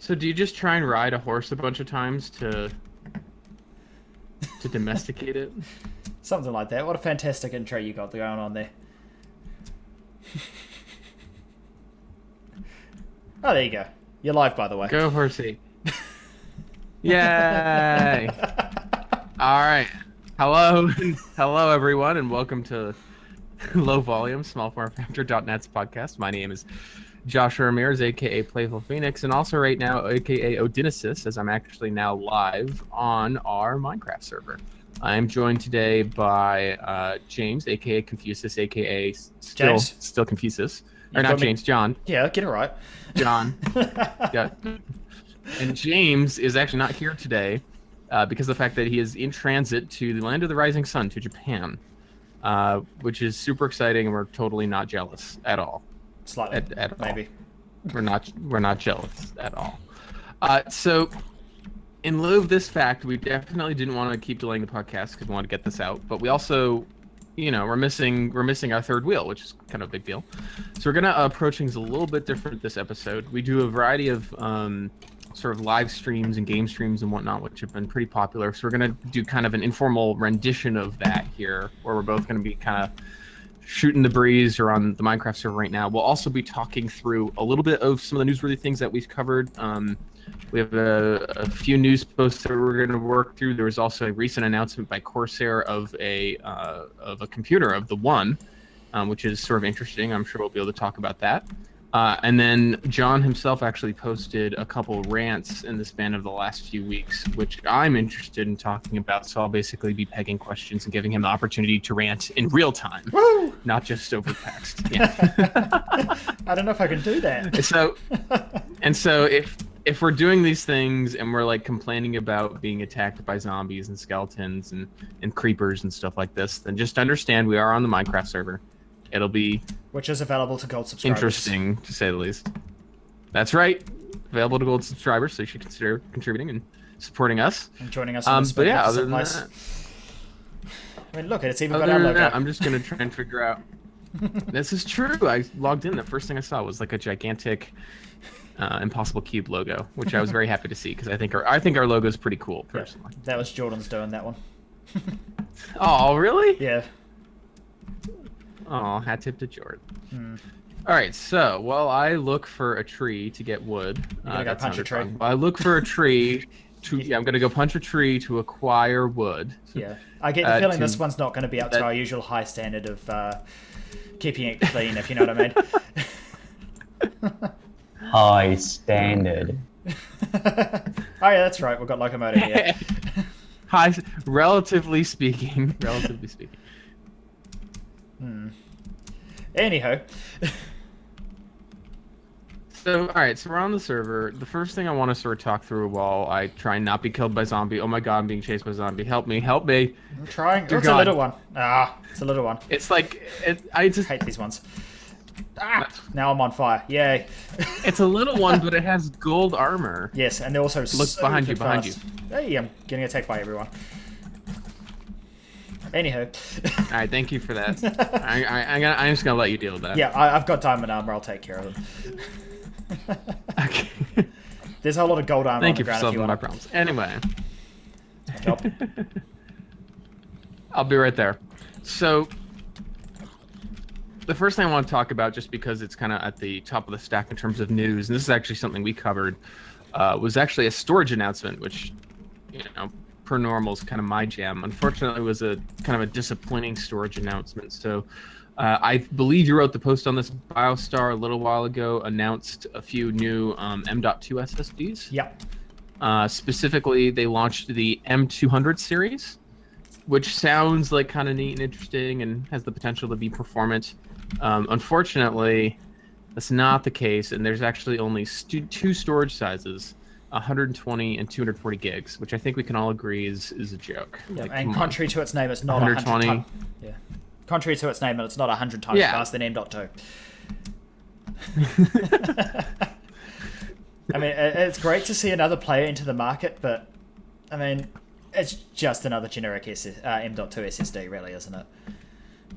So do you just try and ride a horse a bunch of times to domesticate it? Something like that. What a fantastic intro you got going on there. Oh, there you go. You're live, by the way. Go horsey. Yay! All right. Hello everyone, and welcome to Low Volume Small Form Factor.net's podcast. My name is Josh Ramirez, aka Playful Phoenix, and also right now, aka Odinesis, as I'm actually now live on our Minecraft server. I am joined today by James, aka Confucius, aka still Confucius, or not James, John. Yeah, get it right. John. Yeah. And James is actually not here today because of the fact that he is in transit to the land of the rising sun, to Japan, which is super exciting, and we're totally not jealous at all. Slightly, at maybe. All. We're not jealous at all. So, in lieu of this fact, we definitely didn't want to keep delaying the podcast because we wanted to get this out. But we also, we're missing our third wheel, which is kind of a big deal. So we're gonna approach things a little bit different this episode. We do a variety of sort of live streams and game streams and whatnot, which have been pretty popular. So we're gonna do kind of an informal rendition of that here, where we're both gonna be kind of shooting the breeze or on the Minecraft server right now. We'll also be talking through a little bit of some of the newsworthy things that we've covered. We have a few news posts that we're going to work through. There was also a recent announcement by Corsair of a computer, of the One, which is sort of interesting. I'm sure we'll be able to talk about that. And then John himself actually posted a couple rants in the span of the last few weeks, which I'm interested in talking about. So I'll basically be pegging questions and giving him the opportunity to rant in real time. Woo! Not just over text. Yeah. I don't know if I can do that. So if we're doing these things and we're like complaining about being attacked by zombies and skeletons and creepers and stuff like this, then just understand we are on the Minecraft server. It'll be which is available to gold subscribers. Interesting, to say the least. That's right. Available to gold subscribers, so you should consider contributing and supporting us. And joining us on this but yeah, other than that, I mean, look, it's even got our logo. I'm just going to try and figure out. This is true. I logged in. The first thing I saw was like a gigantic Impossible Cube logo, which I was very happy to see because I think our logo is pretty cool, personally. Yeah, that was Jordan's doing that one. Oh, really? Yeah. Oh, hat tip to Jordan. All right, so while I look for a tree to get wood, go punch a tree. I look for a tree to. Yeah, I'm gonna go punch a tree to acquire wood. Yeah, I get the feeling this one's not going to be up to our usual high standard of keeping it clean, if you know what I mean. High standard. Oh yeah, that's right. We've got locomotive here. High, relatively speaking. Anyhow. So, all right, so we're on the server. The first thing I want to sort of talk through while I try and not be killed by zombie. Oh my god, I'm being chased by zombie. Help me. I'm trying. Dear It's God. a little one. It's a little one. It's like, I just hate these ones. Now I'm on fire. Yay. It's a little one, but it has gold armor. Yes, and they're also Look behind you, behind you. Hey, I'm getting attacked by everyone. Anyhow. All right, thank you for that. I'm just gonna let you deal with that. Yeah, I've got diamond armor. I'll take care of them. Okay. There's a lot of gold armor. Thank on you the for ground solving my problems. Anyway, job. I'll be right there. So, the first thing I want to talk about, just because it's kind of at the top of the stack in terms of news, and this is actually something we covered, was actually a storage announcement, which, per normal is kind of my jam. Unfortunately, it was a kind of a disappointing storage announcement. So I believe you wrote the post on this. BioStar a little while ago announced a few new M.2 SSDs. Yep. Specifically, they launched the M200 series, which sounds like kind of neat and interesting and has the potential to be performant. Unfortunately, that's not the case, and there's actually only two storage sizes. 120 and 240 gigs, which I think we can all agree is a joke. Yeah, Like, and contrary to its name, it's not 120. Yeah. Contrary to its name, it's not 100 times faster than M.2. I mean, it's great to see another player into the market, but I mean, it's just another generic M.2 SSD, really, isn't it?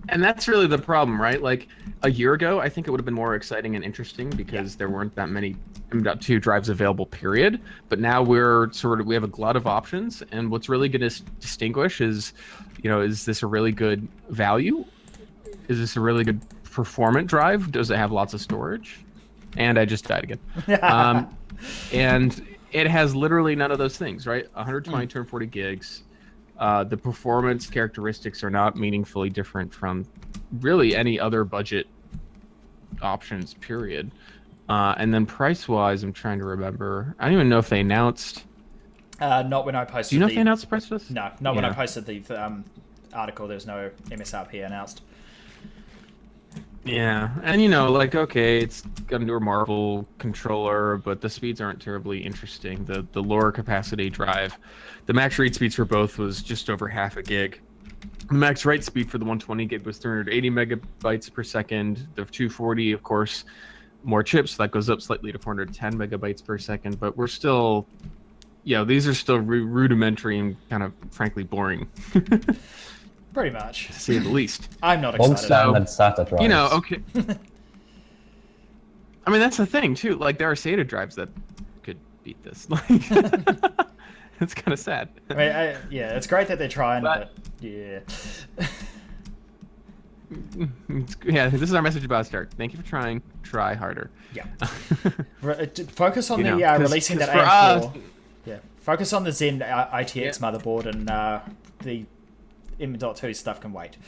And that's really the problem, right? Like a year ago, I think it would have been more exciting and interesting because there weren't that many M.2 drives available, period. But now we have a glut of options, and what's really going to distinguish is, is this a really good value? Is this a really good performant drive? Does it have lots of storage? And I just died again. And it has literally none of those things, right? 120 turn 40 gigs. The performance characteristics are not meaningfully different from really any other budget options, period. And then price-wise, I'm trying to remember. I don't even know if they announced. Not when I posted. Do you know if they announced the price for this? No, not when I posted the article. There's no MSRP announced. Yeah, and okay, it's got a Marvel controller, but the speeds aren't terribly interesting. The lower capacity drive, the max read speeds for both was just over half a gig. The max write speed for the 120 gig was 380 megabytes per second. The 240, of course, more chips, so that goes up slightly to 410 megabytes per second. But we're still, these are still rudimentary and kind of, frankly, boring. Pretty much, to say the least. I'm not excited. Standard SATA drives. Okay. I mean, that's the thing too. Like, there are SATA drives that could beat this. Like, it's kind of sad. I mean, yeah, it's great that they're trying, but yeah. Yeah, this is our message about Start. Thank you for trying. Try harder. Yeah. Focus on the releasing that AM4. Yeah. Focus on the Zen ITX motherboard, and the M.2 stuff can wait.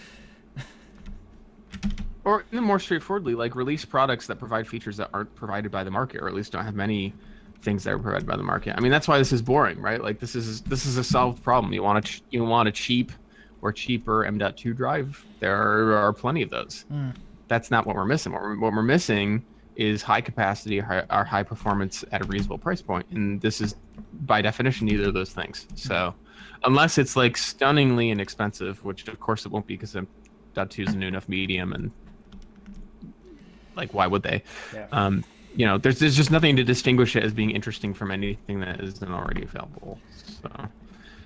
Or more straightforwardly, like, release products that provide features that aren't provided by the market, or at least don't have many things that are provided by the market. I mean, that's why this is boring, right? Like, this is a solved problem. You want a cheap or cheaper M.2 drive. There are plenty of those. That's not what we're missing. What we're missing is high capacity or high performance at a reasonable price point, and this is by definition neither of those things. So unless it's like stunningly inexpensive, which of course it won't be because M.2 is a new enough medium, and like, why would they? Yeah. There's just nothing to distinguish it as being interesting from anything that isn't already available. So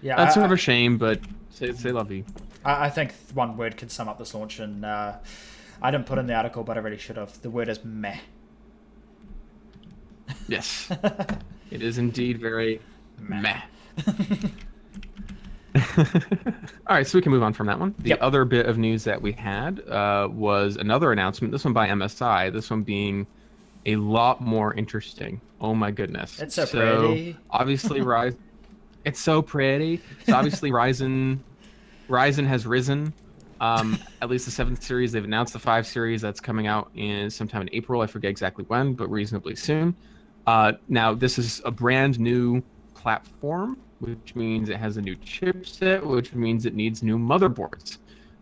yeah, that's sort of a shame, but say lovey. I think one word could sum up this launch, and I didn't put in the article, but I really should have. The word is meh. Yes. It is indeed very meh. All right, so we can move on from that one. The other bit of news that we had was another announcement, this one by MSI, this one being a lot more interesting. Oh my goodness. It's so pretty. Obviously, it's so pretty. So obviously Ryzen has risen. At least the 7th series. They've announced the 5 series that's coming out in sometime in April. I forget exactly when, but reasonably soon. Now, this is a brand new platform, which means it has a new chipset, which means it needs new motherboards.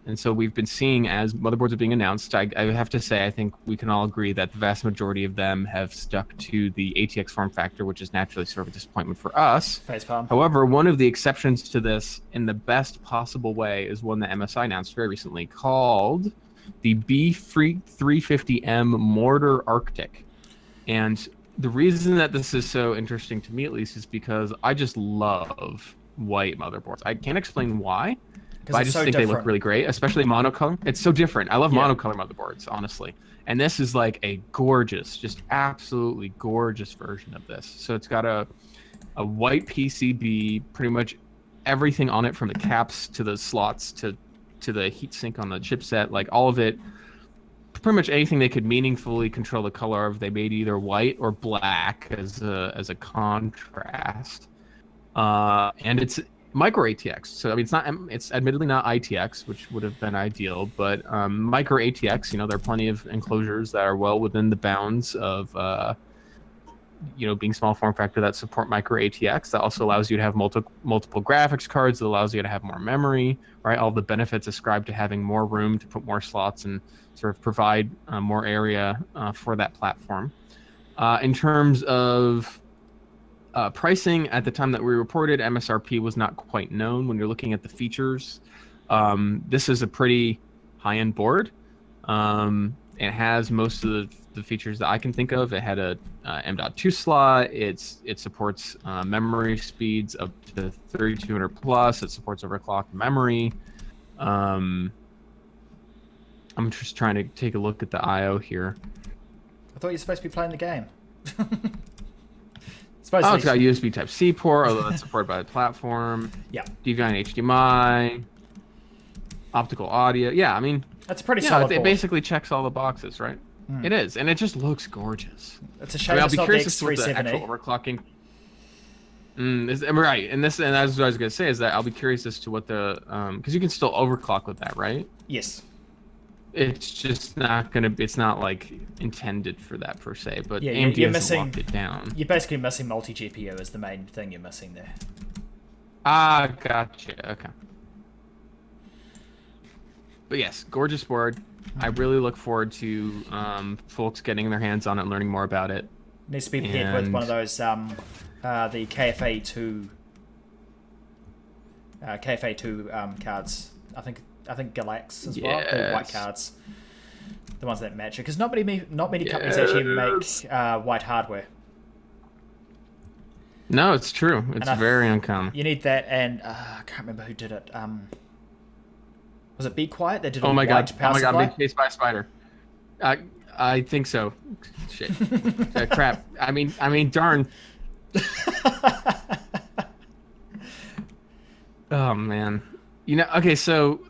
And so we've been seeing, as motherboards are being announced, I have to say, I think we can all agree that the vast majority of them have stuck to the ATX form factor, which is naturally sort of a disappointment for us. Facepalm. However, one of the exceptions to this, in the best possible way, is one that MSI announced very recently, called the B350M Mortar Arctic. And the reason that this is so interesting to me, at least, is because I just love white motherboards. I can't explain why. But I just think they look really great, especially monocolor. It's so different. I love monocolor motherboards, honestly. And this is like a gorgeous, just absolutely gorgeous version of this. So it's got a white PCB, pretty much everything on it, from the caps to the slots to the heatsink on the chipset, like all of it. Pretty much anything they could meaningfully control the color of, they made either white or black as a contrast. And it's micro ATX, so I mean, it's admittedly not ITX, which would have been ideal, but micro ATX, there are plenty of enclosures that are well within the bounds of being small form factor that support micro ATX. That also allows you to have multiple graphics cards. That allows you to have more memory, right? All the benefits ascribed to having more room to put more slots and sort of provide more area for that platform. In terms of pricing, at the time that we reported, MSRP was not quite known. When you're looking at the features, this is a pretty high-end board. It has most of the features that I can think of. It had a M.2 slot. It supports memory speeds up to 3200 plus. It supports overclocked memory. I'm just trying to take a look at the I/O here. I thought you were supposed to be playing the game. Oh, it's got a USB Type-C port, although that's supported by the platform. Yeah. DVI and HDMI. Optical audio. Yeah, I mean... That's a pretty solid board. It basically checks all the boxes, right? It is, and it just looks gorgeous. It's a shame it's not the X370. Actual overclocking... right, and that's what I was going to say, is that I'll be curious as to what the... Because you can still overclock with that, right? Yes. It's just not going to be... It's not, like, intended for that, per se, but yeah, AMD you're hasn't missing, locked it down. You're basically missing multi-GPU is the main thing you're missing there. Ah, gotcha. Okay. But yes, gorgeous board. I really look forward to folks getting their hands on it and learning more about it. Needs to be paired with one of those, the KFA2 cards. I think Galax as well. The white cards, the ones that match it, because not many companies actually make white hardware. No, it's true. It's very uncommon. You need that, and I can't remember who did it. Was it Be Quiet? They did a Oh my white power supply? god! Being chased by a spider. I think so. Shit. Crap. I mean, darn. Oh man. You know, okay, so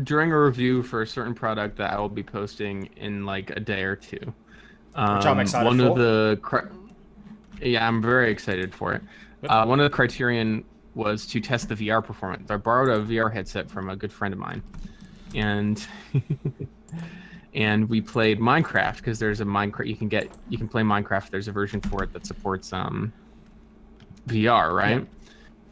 during a review for a certain product that I will be posting in like a day or two. Which I'm excited for. Yeah, I'm very excited for it. One of the criterion was to test the VR performance. I borrowed a VR headset from a good friend of mine, and and we played Minecraft, because there's a Minecraft you can play Minecraft. There's a version for it that supports VR, right? Yeah.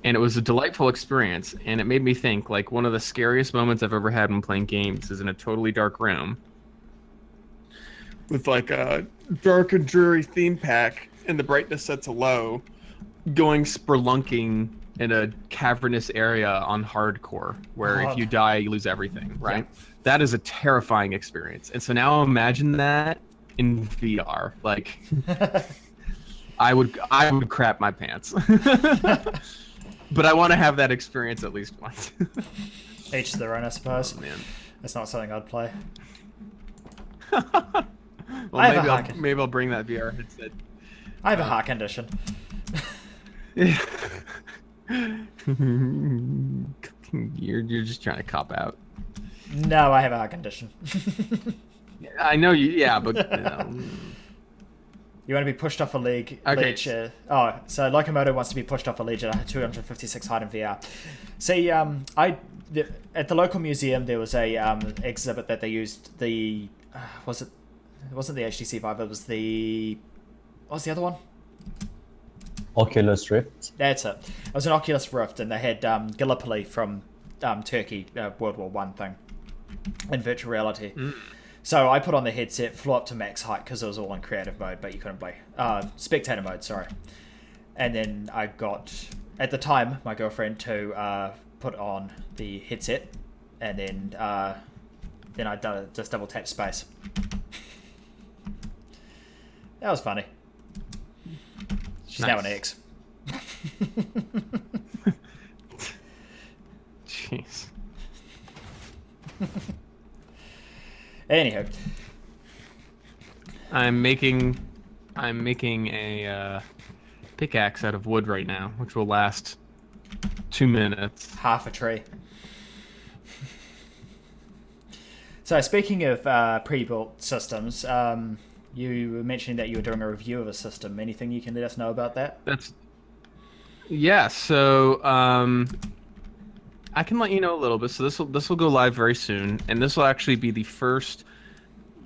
And it was a delightful experience, and it made me think, like, one of the scariest moments I've ever had when playing games is in a totally dark room with like a dark and dreary theme pack, and the brightness set to low, going spelunking in a cavernous area on hardcore, where if you die, you lose everything, right? Yeah. That is a terrifying experience. And so now imagine that in VR. Like, I would crap my pants. But I want to have that experience at least once. Each to their own, I suppose. Oh, man. That's not something I'd play. Well, maybe I'll bring that VR headset. I have a heart condition. You're just trying to cop out. No, I have a heart condition. I know you. Yeah, but. You want to be pushed off a ledge. So Locomoto wants to be pushed off a ledge at 256 height in VR. See, at the local museum there was a exhibit that they used it wasn't the HTC Vive, it was what was the other one? Oculus Rift. That's it. It was an Oculus Rift, and they had Gallipoli from Turkey, World War I thing, in virtual reality. So I put on the headset, flew up to max height because it was all in creative mode, but you couldn't play. Spectator mode, sorry. And then I got, at the time, my girlfriend to put on the headset, and then I just double tap space. That was funny. She's now an ex. Jeez. Anywho, I'm making a pickaxe out of wood right now, which will last 2 minutes. Half a tree. So speaking of pre-built systems, you were mentioning that you were doing a review of a system. Anything you can let us know about that? So I can let you know a little bit. So this will go live very soon, and this will actually be the first.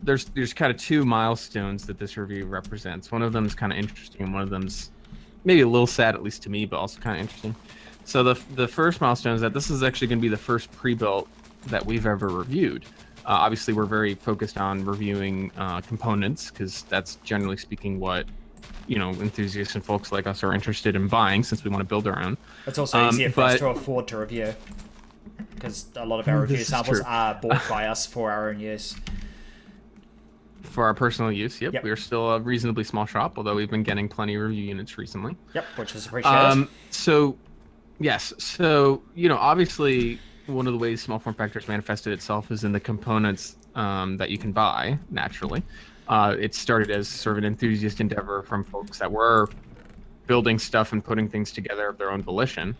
There's kind of two milestones that this review represents. One of them is kind of interesting, and one of them's maybe a little sad, at least to me, but also kind of interesting. So the first milestone is that this is actually going to be the first pre-built that we've ever reviewed. Obviously, we're very focused on reviewing components, because that's generally speaking what enthusiasts and folks like us are interested in buying, since we want to build our own. It's also easier for us to afford to review, because a lot of our review samples are bought by us for our own use. For our personal use, yep. We're still a reasonably small shop, although we've been getting plenty of review units recently. Yep, which is appreciated. So obviously, one of the ways small form factors manifested itself is in the components that you can buy naturally. It started as sort of an enthusiast endeavor from folks that were building stuff and putting things together of their own volition.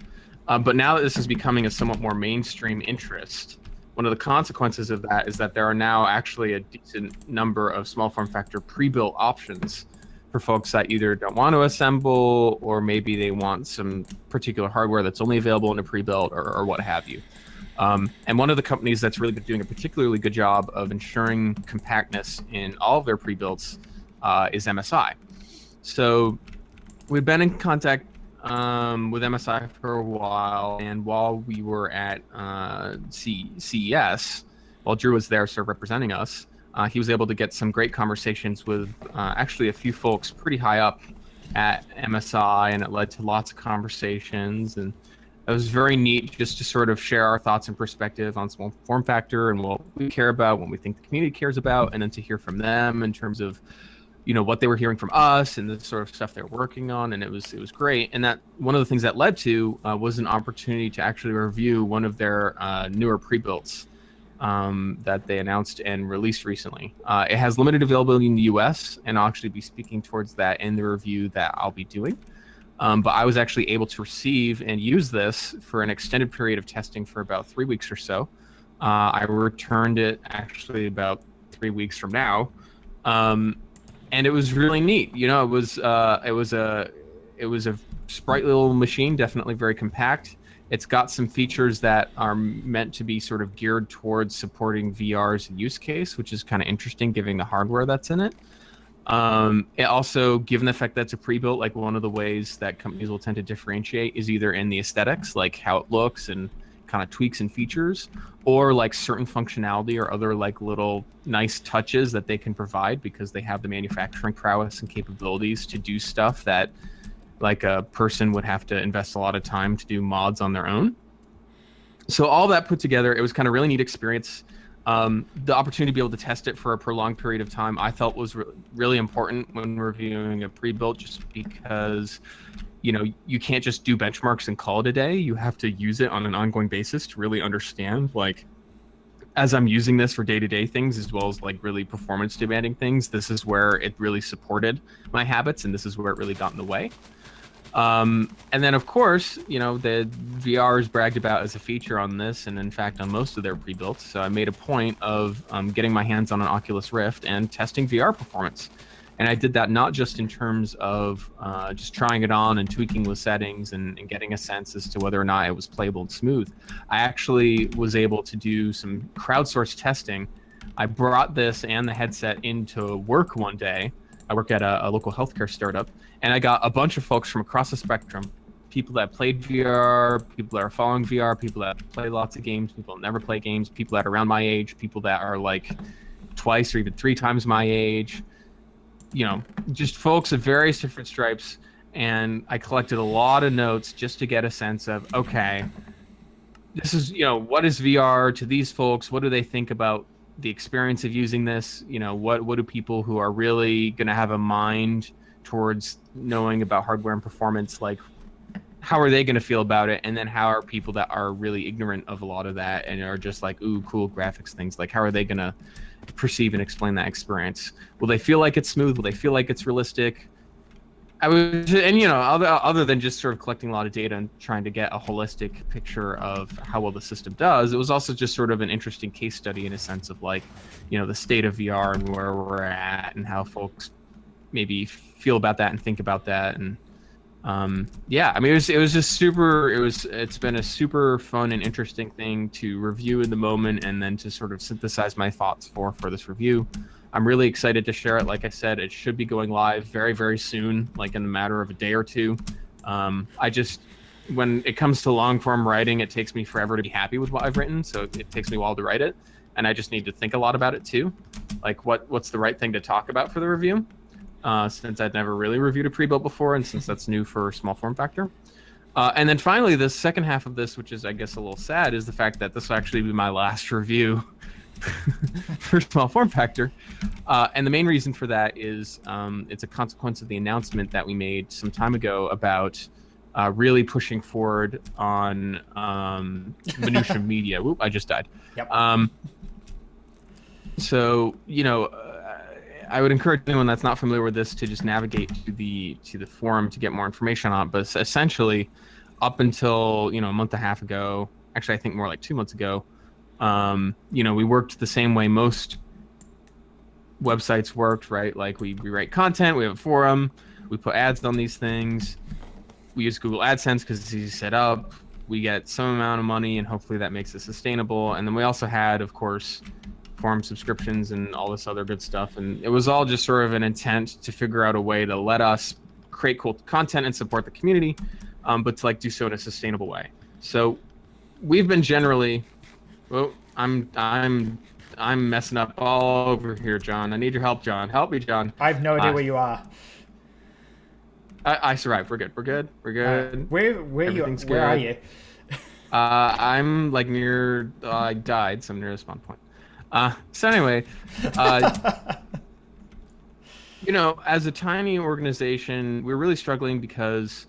But now that this is becoming a somewhat more mainstream interest, one of the consequences of that is that there are now actually a decent number of small form factor pre-built options for folks that either don't want to assemble, or maybe they want some particular hardware that's only available in a pre-built, or what have you. And one of the companies that's really been doing a particularly good job of ensuring compactness in all of their pre-builts is MSI. So we've been in contact with MSI for a while, and while we were at CES, while Drew was there sort of representing us, he was able to get some great conversations with actually a few folks pretty high up at MSI, and it led to lots of conversations, and it was very neat just to sort of share our thoughts and perspective on small form factor and what we care about, what we think the community cares about, and then to hear from them in terms of, you know, what they were hearing from us and the sort of stuff they're working on. And it was great. And that one of the things that led to was an opportunity to actually review one of their newer pre-builts that they announced and released recently. It has limited availability in the US, and I'll actually be speaking towards that in the review that I'll be doing. But I was actually able to receive and use this for an extended period of testing for about 3 weeks or so. I returned it actually about 3 weeks from now. And it was really neat. You know, it was a sprightly little machine, definitely very compact. It's got some features that are meant to be sort of geared towards supporting VR's use case, which is kind of interesting given the hardware that's in it. It also, given the fact that it's a pre-built, like one of the ways that companies will tend to differentiate is either in the aesthetics, like how it looks and kind of tweaks and features, or like certain functionality or other like little nice touches that they can provide because they have the manufacturing prowess and capabilities to do stuff that like a person would have to invest a lot of time to do mods on their own. So all that put together, it was kind of really neat experience. The opportunity to be able to test it for a prolonged period of time, I felt was really important when reviewing a pre-built, just because, you know, you can't just do benchmarks and call it a day. You have to use it on an ongoing basis to really understand, like, as I'm using this for day-to-day things as well as like really performance demanding things, this is where it really supported my habits, and this is where it really got in the way. And then, of course, you know, the VR is bragged about as a feature on this, and in fact on most of their pre-builts. So I made a point of getting my hands on an Oculus Rift and testing VR performance. And I did that not just in terms of just trying it on and tweaking with settings and getting a sense as to whether or not it was playable and smooth. I actually was able to do some crowdsourced testing. I brought this and the headset into work one day. I work at a local healthcare startup, and I got a bunch of folks from across the spectrum. People that played VR, people that are following VR, people that play lots of games, people that never play games, people that are around my age, people that are like twice or even 3 times my age. You know, just folks of various different stripes. And I collected a lot of notes just to get a sense of, okay, this is, you know, what is VR to these folks? What do they think about the experience of using this? You know, what do people who are really going to have a mind towards knowing about hardware and performance, like, how are they going to feel about it? And then how are people that are really ignorant of a lot of that and are just like, ooh, cool graphics things, like, how are they going to perceive and explain that experience? Will they feel like it's smooth? Will they feel like it's realistic? And you know, other than just sort of collecting a lot of data and trying to get a holistic picture of how well the system does, it was also just sort of an interesting case study in a sense of, like, you know, the state of VR and where we're at and how folks maybe feel about that and think about that. And yeah, I mean, it was just super. It's been a super fun and interesting thing to review in the moment, and then to sort of synthesize my thoughts for this review. I'm really excited to share it. Like I said, it should be going live very, very soon, like in a matter of a day or two. When it comes to long form writing, it takes me forever to be happy with what I've written, so it takes me a while to write it, and I just need to think a lot about it too, like what's the right thing to talk about for the review. Since I'd never really reviewed a pre-built before, and since that's new for small form factor. And then finally, the second half of this, which is, I guess, a little sad, is the fact that this will actually be my last review for small form factor. And the main reason for that is it's a consequence of the announcement that we made some time ago about really pushing forward on minutia media. Whoop, I just died. Yep. so, I would encourage anyone that's not familiar with this to just navigate to the forum to get more information on it. But essentially, up until a month and a half ago, actually I think more like 2 months ago, we worked the same way most websites worked, right? Like we write content, we have a forum, we put ads on these things, we use Google AdSense because it's easy to set up. We get some amount of money, and hopefully that makes it sustainable. And then we also had, of course, forum subscriptions and all this other good stuff. And it was all just sort of an intent to figure out a way to let us create cool content and support the community, but to do so in a sustainable way. So we've been generally, well, I'm messing up all over here, John. I need your help, John. Help me, John. I have no idea where you are. I survived. We're good. Where are you? I'm near. I died, so I'm near the spawn point. So anyway, as a tiny organization, we're really struggling because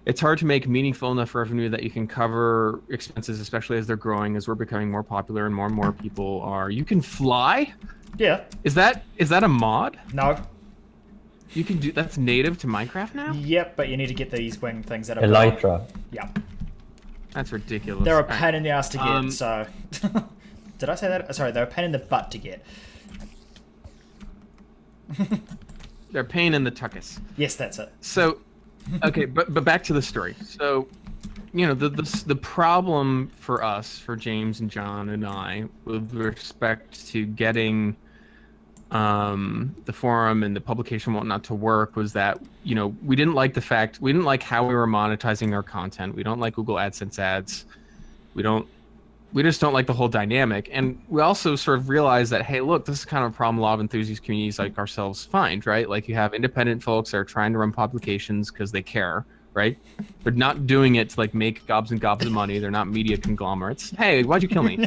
it's hard to make meaningful enough revenue that you can cover expenses, especially as they're growing, as we're becoming more popular and more people are. You can fly? Yeah. Is that a mod? No. You can do that's native to Minecraft now? Yep, but you need to get these wing things that are Elytra. Yeah. That's ridiculous. They're a pain in the ass to get, so did I say that? Sorry, they're a pain in the butt to get. They're a pain in the tuckus. Yes, that's it. So okay, but back to the story. So the problem for us, for James and John and I, with respect to getting the forum and the publication and whatnot to work, was that we didn't like how we were monetizing our content. We don't like Google AdSense ads. We just don't like the whole dynamic. And we also sort of realized that, hey, look, this is kind of a problem a lot of enthusiast communities like ourselves find, right? Like you have independent folks that are trying to run publications because they care, right? They're not doing it to make gobs and gobs of money. They're not media conglomerates. Hey, why'd you kill me?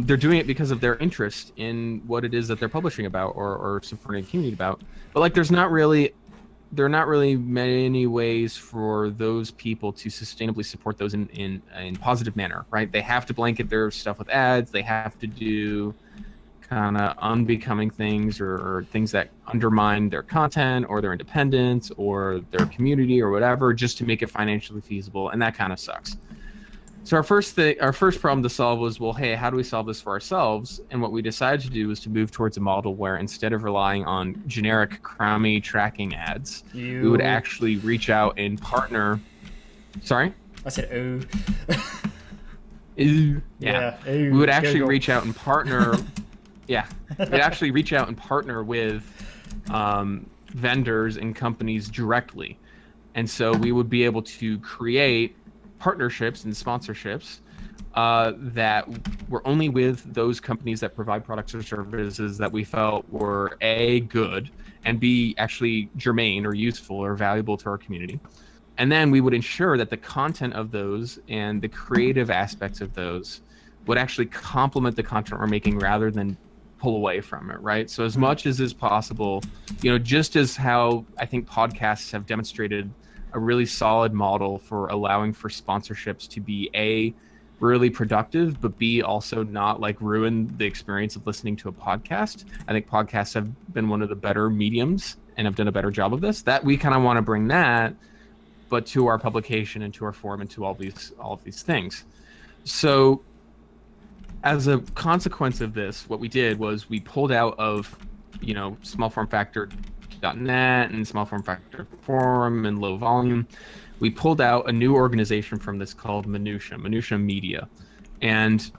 They're doing it because of their interest in what it is that they're publishing about or supporting a community about. But there are not really many ways for those people to sustainably support those in positive manner, right? They have to blanket their stuff with ads. They have to do kind of unbecoming things or things that undermine their content or their independence or their community or whatever, just to make it financially feasible. And that kind of sucks. So our first problem to solve was, well, hey, how do we solve this for ourselves? And what we decided to do was to move towards a model where instead of relying on generic crummy tracking ads, we would actually reach out and partner. Sorry? I said ooh. Ooh. Yeah. Ooh. We would actually reach out and partner. Yeah. We'd actually reach out and partner with vendors and companies directly. And so we would be able to create partnerships and sponsorships that were only with those companies that provide products or services that we felt were A, good, and B, actually germane or useful or valuable to our community. And then we would ensure that the content of those and the creative aspects of those would actually complement the content we're making rather than pull away from it, right? So as much as is possible, just as how I think podcasts have demonstrated a really solid model for allowing for sponsorships to be A, really productive, but B, also not ruin the experience of listening to a podcast. I think podcasts have been one of the better mediums and have done a better job of this. That we kind of want to bring that, but to our publication and to our forum and to all of these things. So as a consequence of this, what we did was we pulled out of, small form factor .net and small form factor forum and low volume. We pulled out a new organization from this called Minutia Media. And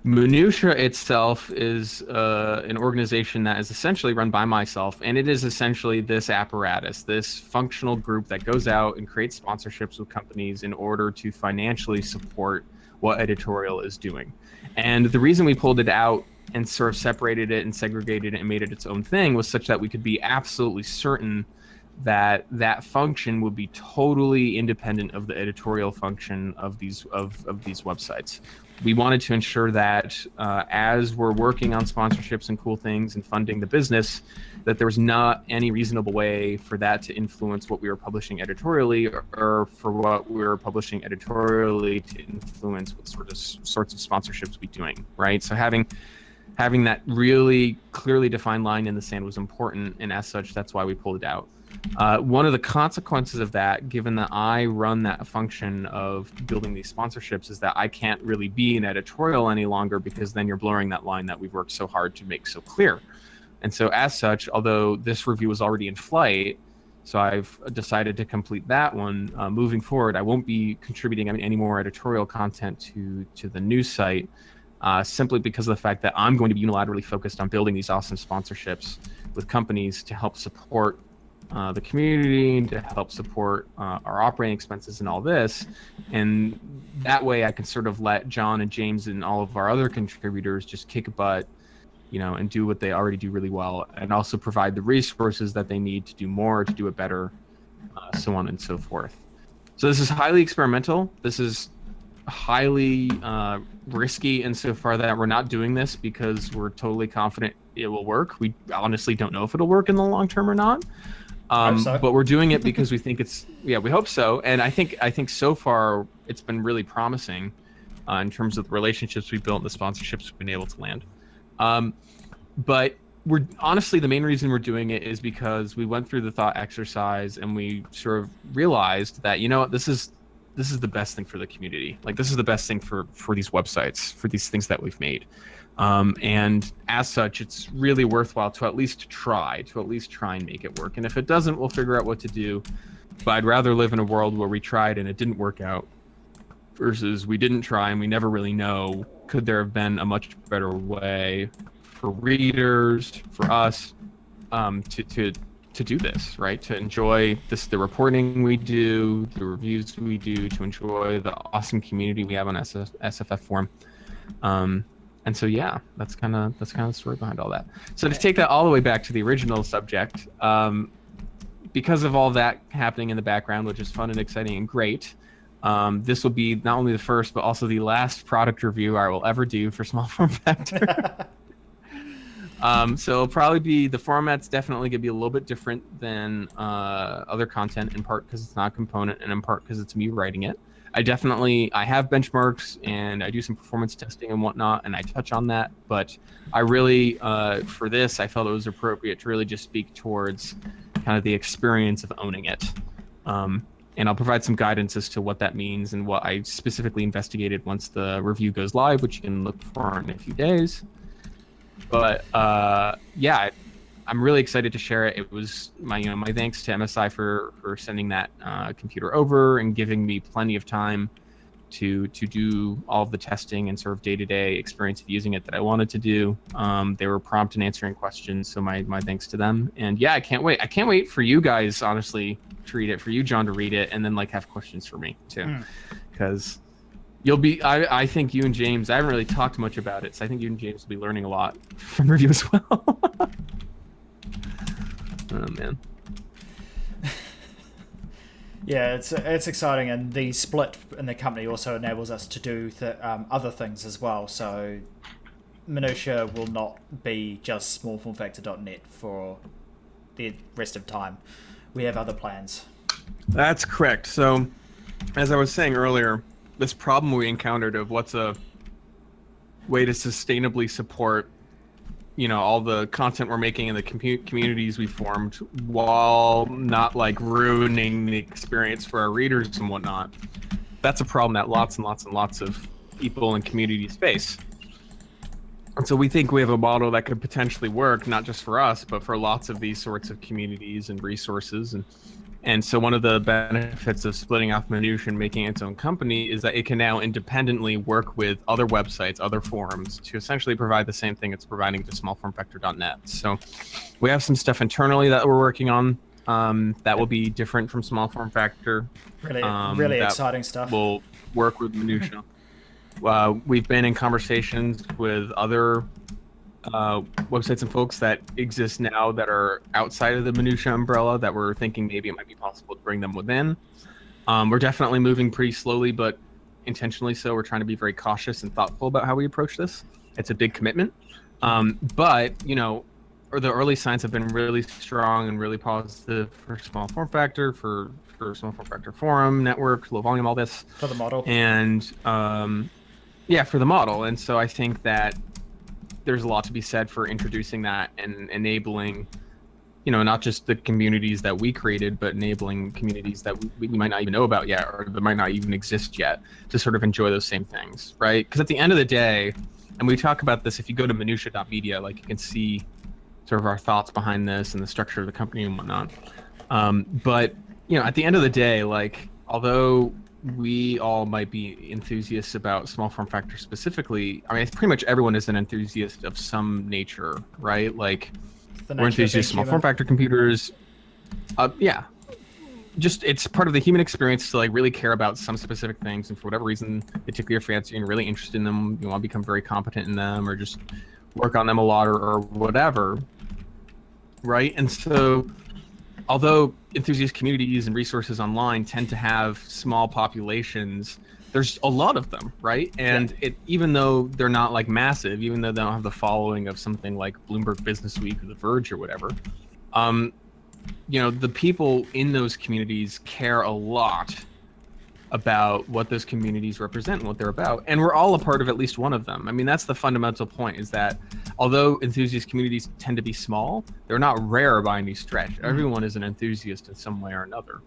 Minutia itself is an organization that is essentially run by myself, and it is essentially this apparatus, this functional group that goes out and creates sponsorships with companies in order to financially support what editorial is doing. And the reason we pulled it out and sort of separated it and segregated it and made it its own thing was such that we could be absolutely certain that that function would be totally independent of the editorial function of these websites. we wanted to ensure that as we're working on sponsorships and cool things and funding the business, that there was not any reasonable way for that to influence what we were publishing editorially, or for what we were publishing editorially to influence what sorts of sponsorships we're doing, right? So having that really clearly defined line in the sand was important, and as such, that's why we pulled it out. One of the consequences of that, given that I run that function of building these sponsorships, is that I can't really be an editorial any longer, because then you're blurring that line that we've worked so hard to make so clear. And so as such, although this review is already in flight, so I've decided to complete that one. Moving forward, I won't be contributing any more editorial content to the news site, simply because of the fact that I'm going to be unilaterally focused on building these awesome sponsorships with companies to help support the community, to help support our operating expenses and all this. And that way I can sort of let John and James and all of our other contributors just kick butt, and do what they already do really well, and also provide the resources that they need to do more, to do it better, so on and so forth. So this is highly experimental. This is highly risky insofar that we're not doing this because we're totally confident it will work. We honestly don't know if it'll work in the long term or not. Hope so. But we're doing it because we think we hope so. And I think so far it's been really promising in terms of the relationships we've built and the sponsorships we've been able to land. But we're honestly, the main reason we're doing it is because we went through the thought exercise and we sort of realized that, this is the best thing for the community. Like, this is the best thing for these websites, for these things that we've made. And as such, it's really worthwhile to at least try and make it work. And if it doesn't, we'll figure out what to do. But I'd rather live in a world where we tried and it didn't work out, versus we didn't try and we never really know, could there have been a much better way for readers, for us, to do this, right? To enjoy the reporting we do, the reviews we do, to enjoy the awesome community we have on SFF Forum. And so, yeah, that's kind of the story behind all that. So to take that all the way back to the original subject, because of all that happening in the background, which is fun and exciting and great, this will be not only the first, but also the last product review I will ever do for Small Form Factor. So it'll probably be, the format's definitely going to be a little bit different than other content, in part because it's not a component, and in part because it's me writing it. I have benchmarks and I do some performance testing and whatnot, and I touch on that. But I really, for this, I felt it was appropriate to really just speak towards kind of the experience of owning it. And I'll provide some guidance as to what that means and what I specifically investigated once the review goes live, which you can look for in a few days. But yeah, I'm really excited to share it. It was my thanks to MSI for sending that computer over and giving me plenty of time to do all of the testing and sort of day-to-day experience of using it that I wanted to do. They were prompt in answering questions, so my thanks to them. And yeah, I can't wait for you guys, honestly, to read it, for you, John, to read it, and then have questions for me too, because you'll be, I think you and James, I haven't really talked much about it, so I think you and James will be learning a lot from review as well. Oh, man. Yeah, it's exciting, and the split in the company also enables us to do other things as well. So Minutia will not be just smallformfactor.net for the rest of time. We have other plans. That's correct. So, as I was saying earlier, this problem we encountered of what's a way to sustainably support all the content we're making and the communities we formed, while not ruining the experience for our readers and whatnot. That's a problem that lots and lots and lots of people and communities face. And so we think we have a model that could potentially work, not just for us, but for lots of these sorts of communities and resources. And so one of the benefits of splitting off Minutia and making its own company is that it can now independently work with other websites, other forums, to essentially provide the same thing it's providing to smallformfactor.net. So we have some stuff internally that we're working on that will be different from Small Form Factor. Really exciting stuff. We'll work with Minutia. We've been in conversations with other websites and folks that exist now that are outside of the Minutia umbrella that we're thinking maybe it might be possible to bring them within. We're definitely moving pretty slowly, but intentionally so. We're trying to be very cautious and thoughtful about how we approach this. It's a big commitment. But, or the early signs have been really strong and really positive for small form factor, for small form factor forum, network, low volume, all this. For the model. And for the model. And so I think that there's a lot to be said for introducing that and enabling, not just the communities that we created, but enabling communities that we might not even know about yet, or that might not even exist yet, to sort of enjoy those same things, right? Because at the end of the day, and we talk about this, if you go to minutia.media, like you can see sort of our thoughts behind this and the structure of the company and whatnot. But, at the end of the day, like, although we all might be enthusiasts about small form factor specifically, I mean, pretty much everyone is an enthusiast of some nature, right? Like, we're enthusiasts of small form factor computers. Just it's part of the human experience to like really care about some specific things, and for whatever reason they tickle your fancy and you're really interested in them, you want to become very competent in them, or just work on them a lot, or whatever, right? And so although enthusiast communities and resources online tend to have small populations, there's a lot of them, right? And even though they're not like massive, even though they don't have the following of something like Bloomberg Business Week or The Verge or whatever, the people in those communities care a lot about what those communities represent and what they're about. And we're all a part of at least one of them. I mean, that's the fundamental point, is that although enthusiast communities tend to be small, they're not rare by any stretch. Everyone is an enthusiast in some way or another.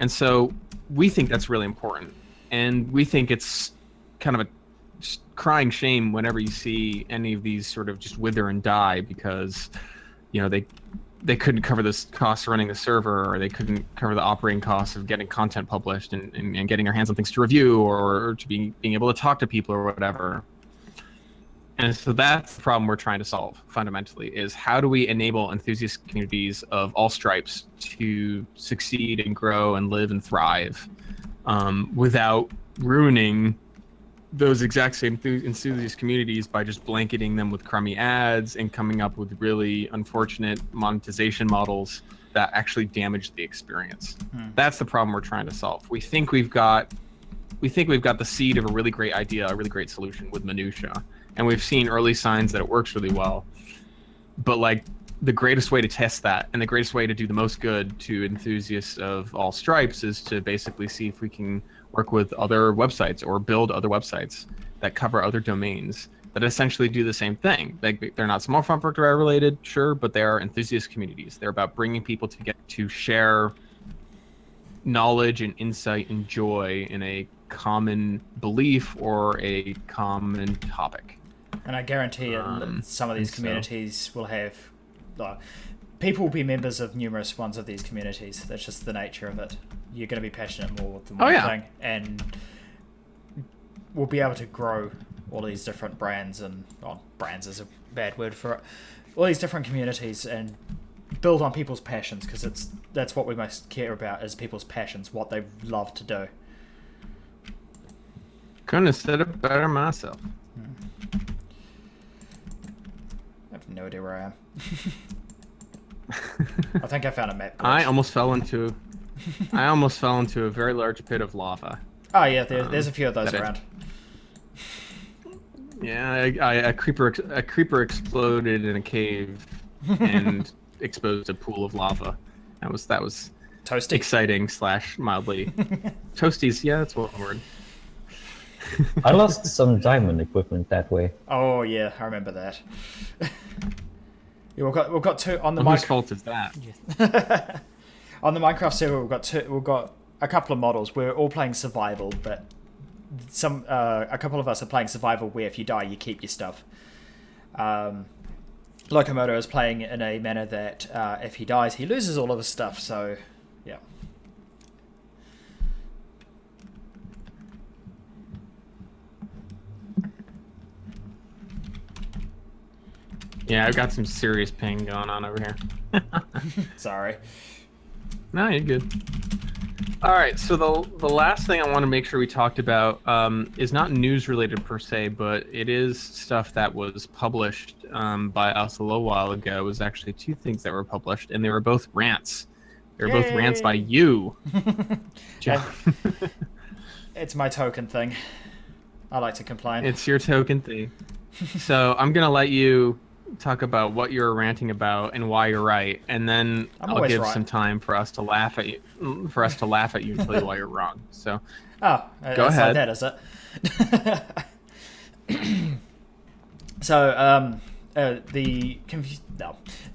And so we think that's really important. And we think it's kind of a crying shame whenever you see any of these sort of just wither and die because, they couldn't cover the costs of running the server, or they couldn't cover the operating costs of getting content published and getting their hands on things to review, or to being able to talk to people or whatever. And so that's the problem we're trying to solve fundamentally, is how do we enable enthusiast communities of all stripes to succeed and grow and live and thrive without ruining those exact same enthusiast communities by just blanketing them with crummy ads and coming up with really unfortunate monetization models that actually damage the experience. That's the problem we're trying to solve. We think we've got the seed of a really great idea, a really great solution with Minutia, and we've seen early signs that it works really well. But like, the greatest way to test that and the greatest way to do the most good to enthusiasts of all stripes is to basically see if we can work with other websites or build other websites that cover other domains that essentially do the same thing. They're not small form factor related, sure, but they are enthusiast communities. They're about bringing people together to share knowledge and insight and joy in a common belief or a common topic. And I guarantee some of these communities will have... people will be members of numerous ones of these communities. That's just the nature of it. You're going to be passionate more with the one thing, and we'll be able to grow all these different brands, and brands is a bad word for it, all these different communities, and build on people's passions, because that's what we most care about, is people's passions, what they love to do. Couldn't have said it better myself. I have no idea where I am. I think I found a map glitch. I almost fell into a very large pit of lava. Oh yeah, there's a few of those around. Yeah, a creeper exploded in a cave and exposed a pool of lava. That was toasty, exciting / mildly toasties. Yeah, that's one word. I lost some diamond equipment that way. Oh yeah, I remember that. Yeah, we've got two on the Whose fault is that? Yeah. On the Minecraft server, we've got a couple of models. We're all playing survival, but a couple of us are playing survival where if you die, you keep your stuff. Locomoto is playing in a manner that if he dies, he loses all of his stuff. So, yeah. Yeah, I've got some serious ping going on over here. Sorry. No, you're good. All right, so the last thing I want to make sure we talked about is not news related per se, but it is stuff that was published by us a little while ago. It was actually two things that were published, and they were both rants. They were both rants by you, Jeff. It's my token thing. I like to complain. It's your token thing. So I'm gonna let you talk about what you're ranting about and why you're right, and then I'll always give right. some time for us to laugh at you, and tell you why you're wrong. So Oh, go it's ahead. like that, is it? So, the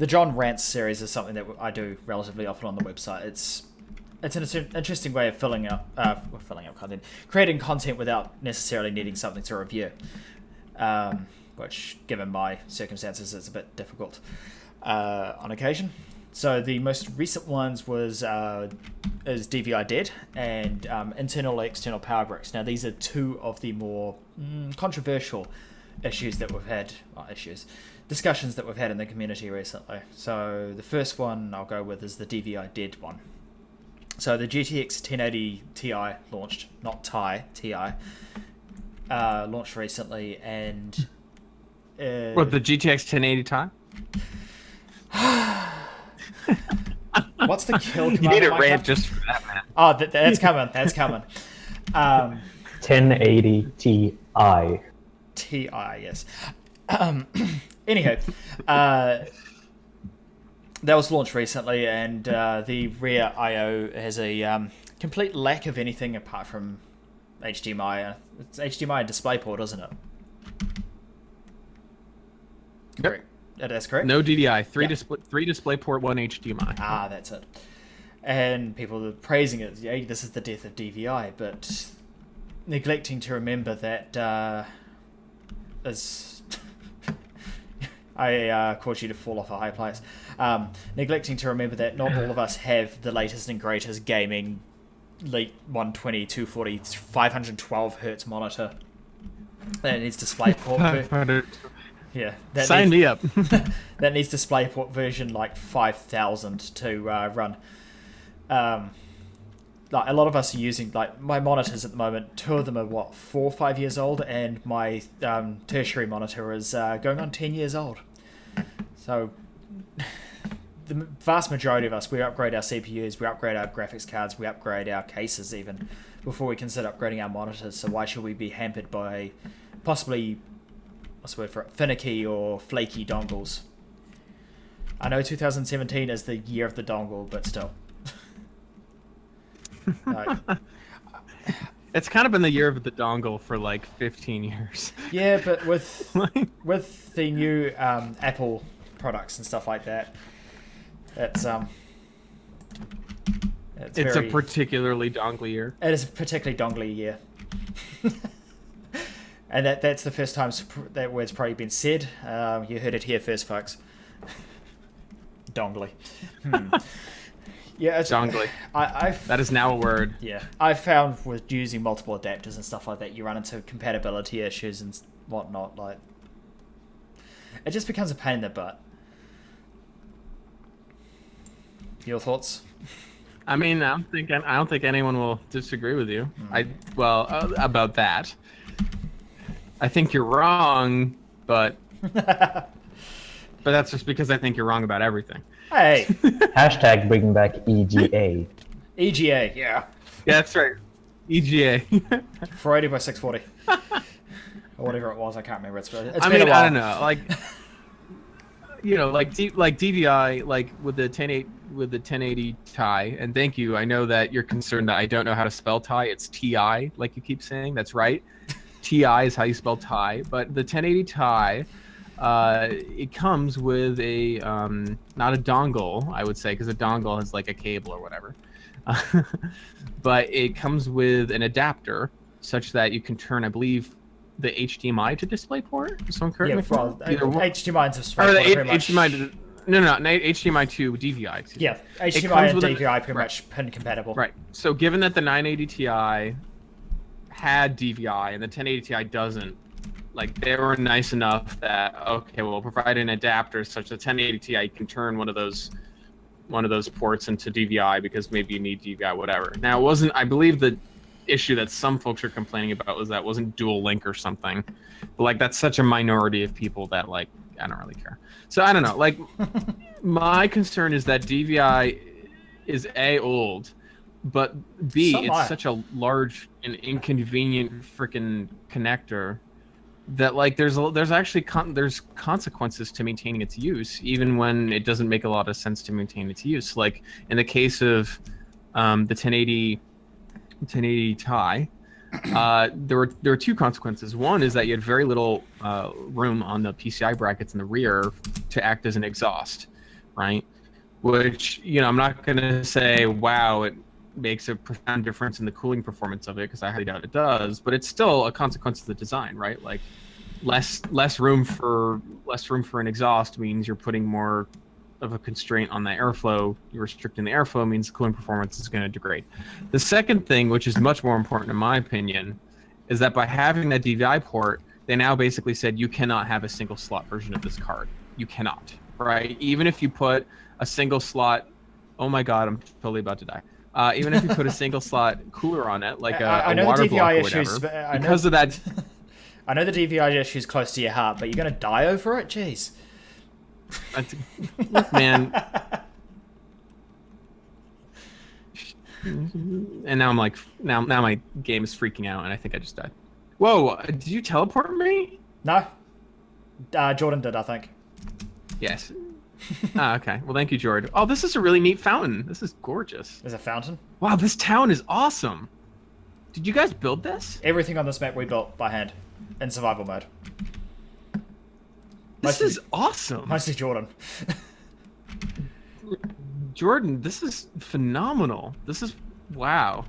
John Rants series is something that I do relatively often on the website. It's an interesting way of filling up content, creating content without necessarily needing something to review. Which, given my circumstances, is a bit difficult on occasion. So the most recent ones is DVI Dead and internal external power bricks. Now these are two of the more controversial discussions that we've had in the community recently. So the first one I'll go with is the DVI Dead one. So the GTX 1080 Ti launched, not Ti, launched recently, and What, the GTX 1080 Ti? What's the kill command? You need a rant just for that, man. Oh, that's coming. That's coming. 1080 Ti. Ti, yes. Anyhow, that was launched recently, and the rear I/O has a complete lack of anything apart from HDMI. It's HDMI and DisplayPort, isn't it? Correct. That's correct. No DDI, three Yeah. DisplayPort, one HDMI. Ah, that's it. And people are praising it. Yeah, this is the death of DVI, but neglecting to remember that as I caused you to fall off a high place. Neglecting to remember that not all of us have the latest and greatest gaming late 120, 240, 512 hertz monitor that needs DisplayPort. Yeah, Sign me up. That needs DisplayPort version like 5000 to run. Like a lot of us are using, like, my monitors at the moment. 2 of them are 4 or 5 years old, and my tertiary monitor is going on 10 years old. So the vast majority of us, we upgrade our CPUs, we upgrade our graphics cards, we upgrade our cases even before we consider upgrading our monitors. So why should we be hampered by possibly, what's the word for it, finicky or flaky dongles? I know 2017 is the year of the dongle, but still. It's kind of been the year of the dongle for like 15 years. Yeah, but with the new Apple products and stuff like that, it's a particularly dongly year. It is a particularly dongly year. And that's the first time that word's probably been said. You heard it here first, folks. Dongly. Yeah, Dongly. That is now a word. Yeah, I've found with using multiple adapters and stuff like that, you run into compatibility issues and whatnot. Like, it just becomes a pain in the butt. Your thoughts? I mean, I don't think anyone will disagree with you. About that. I think you're wrong, but that's just because I think you're wrong about everything. Hey. Hashtag bringing back EGA. EGA, yeah. Yeah, that's right. EGA. 480 by 640. Or whatever it was, I can't remember. It's been a while. I don't know. Like, you know, like DVI, like with the 1080 Ti, and thank you. I know that you're concerned that I don't know how to spell Ti. It's TI, like you keep saying. That's right. TI is how you spell Ti, but the 1080 Ti, it comes with a not a dongle, I would say, because a dongle has like a cable or whatever, but it comes with an adapter such that you can turn, I believe, the HDMI to DisplayPort. So I'm correct. Yeah, HDMI to DisplayPort. HDMI to HDMI to DVI. Yeah, HDMI and DVI pretty much pin compatible. Right. So given that the 980 Ti had DVI and the 1080 Ti doesn't, like, they were nice enough that, okay, we'll provide an adapter such that 1080 Ti can turn one of those ports into DVI because maybe you need DVI, whatever. Now, it wasn't, I believe the issue that some folks are complaining about was that it wasn't dual link or something, but like that's such a minority of people that, like, I don't really care. So I don't know, like, my concern is that DVI is old, but B, Some it's might. such a large and inconvenient freaking connector that like there's actually there's consequences to maintaining its use, even when it doesn't make a lot of sense to maintain its use. Like in the case of the 1080 Ti, there were two consequences. One is that you had very little room on the PCI brackets in the rear to act as an exhaust, right? Which, I'm not going to say, wow, it makes a profound difference in the cooling performance of it, because I highly doubt it does, but it's still a consequence of the design, right? Like less room for an exhaust means you're putting more of a constraint on the airflow. You're restricting the airflow means the cooling performance is going to degrade. The second thing, which is much more important in my opinion, is that by having that DVI port, they now basically said you cannot have a single slot version of this card. You cannot, right? Even if you put a single slot, oh my god, I'm totally about to die. Even if you put a single slot cooler on it, like a water block or whatever, because of that. I know the DVI issue is close to your heart, but you're going to die over it? Jeez. Look, man. And now I'm like, now my game is freaking out, and I think I just died. Whoa! Did you teleport me? No. Jordan did, I think. Yes. Okay. Well, thank you, Jordan. Oh, this is a really neat fountain. This is gorgeous. There's a fountain. Wow, this town is awesome. Did you guys build this? Everything on this map we built by hand in survival mode. This is awesome. Mostly Jordan. Jordan, this is phenomenal. This is wow.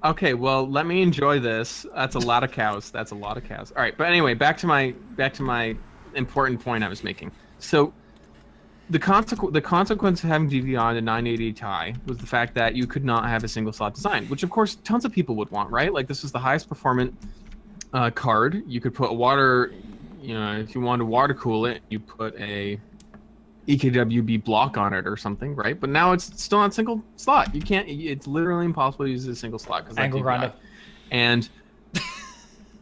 Okay, well, let me enjoy this. That's a lot of cows. That's a lot of cows. All right, but anyway, back to my important point I was making. So, the consequence of having DVI on the 980 Ti was the fact that you could not have a single slot design, which of course tons of people would want, right? Like this was the highest performant card. You could put water, if you wanted to water cool it, you put a EKWB block on it or something, right? But now it's still not single slot. You can't. It's literally impossible to use a single slot because angle grinder. And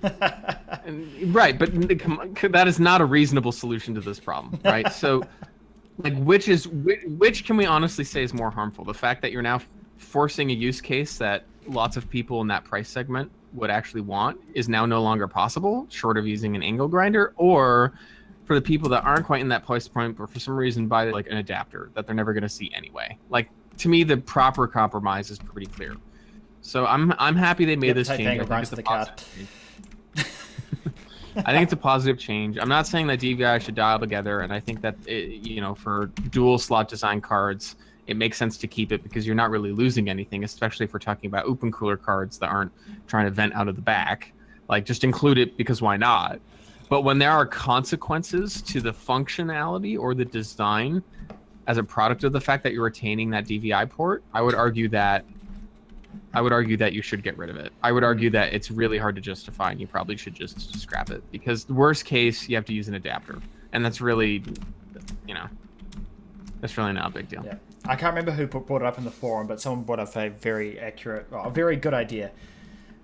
right, but that is not a reasonable solution to this problem, right? So, like, which can we honestly say is more harmful? The fact that you're now forcing a use case that lots of people in that price segment would actually want is now no longer possible, short of using an angle grinder, or for the people that aren't quite in that price point, but for some reason buy like an adapter that they're never going to see anyway. Like, to me, the proper compromise is pretty clear. So I'm happy they made this change. I think it's a positive change. I think it's a positive change. I'm not saying that DVI should dial together, and I think that for dual slot design cards, it makes sense to keep it because you're not really losing anything, especially if we're talking about open cooler cards that aren't trying to vent out of the back. Like, just include it because why not? But when there are consequences to the functionality or the design as a product of the fact that you're retaining that DVI port, I would argue that you should get rid of it. I would argue that it's really hard to justify, and you probably should just scrap it because the worst case, you have to use an adapter, and that's really, that's really not a big deal. Yeah. I can't remember who brought it up in the forum, but someone brought up a very good idea,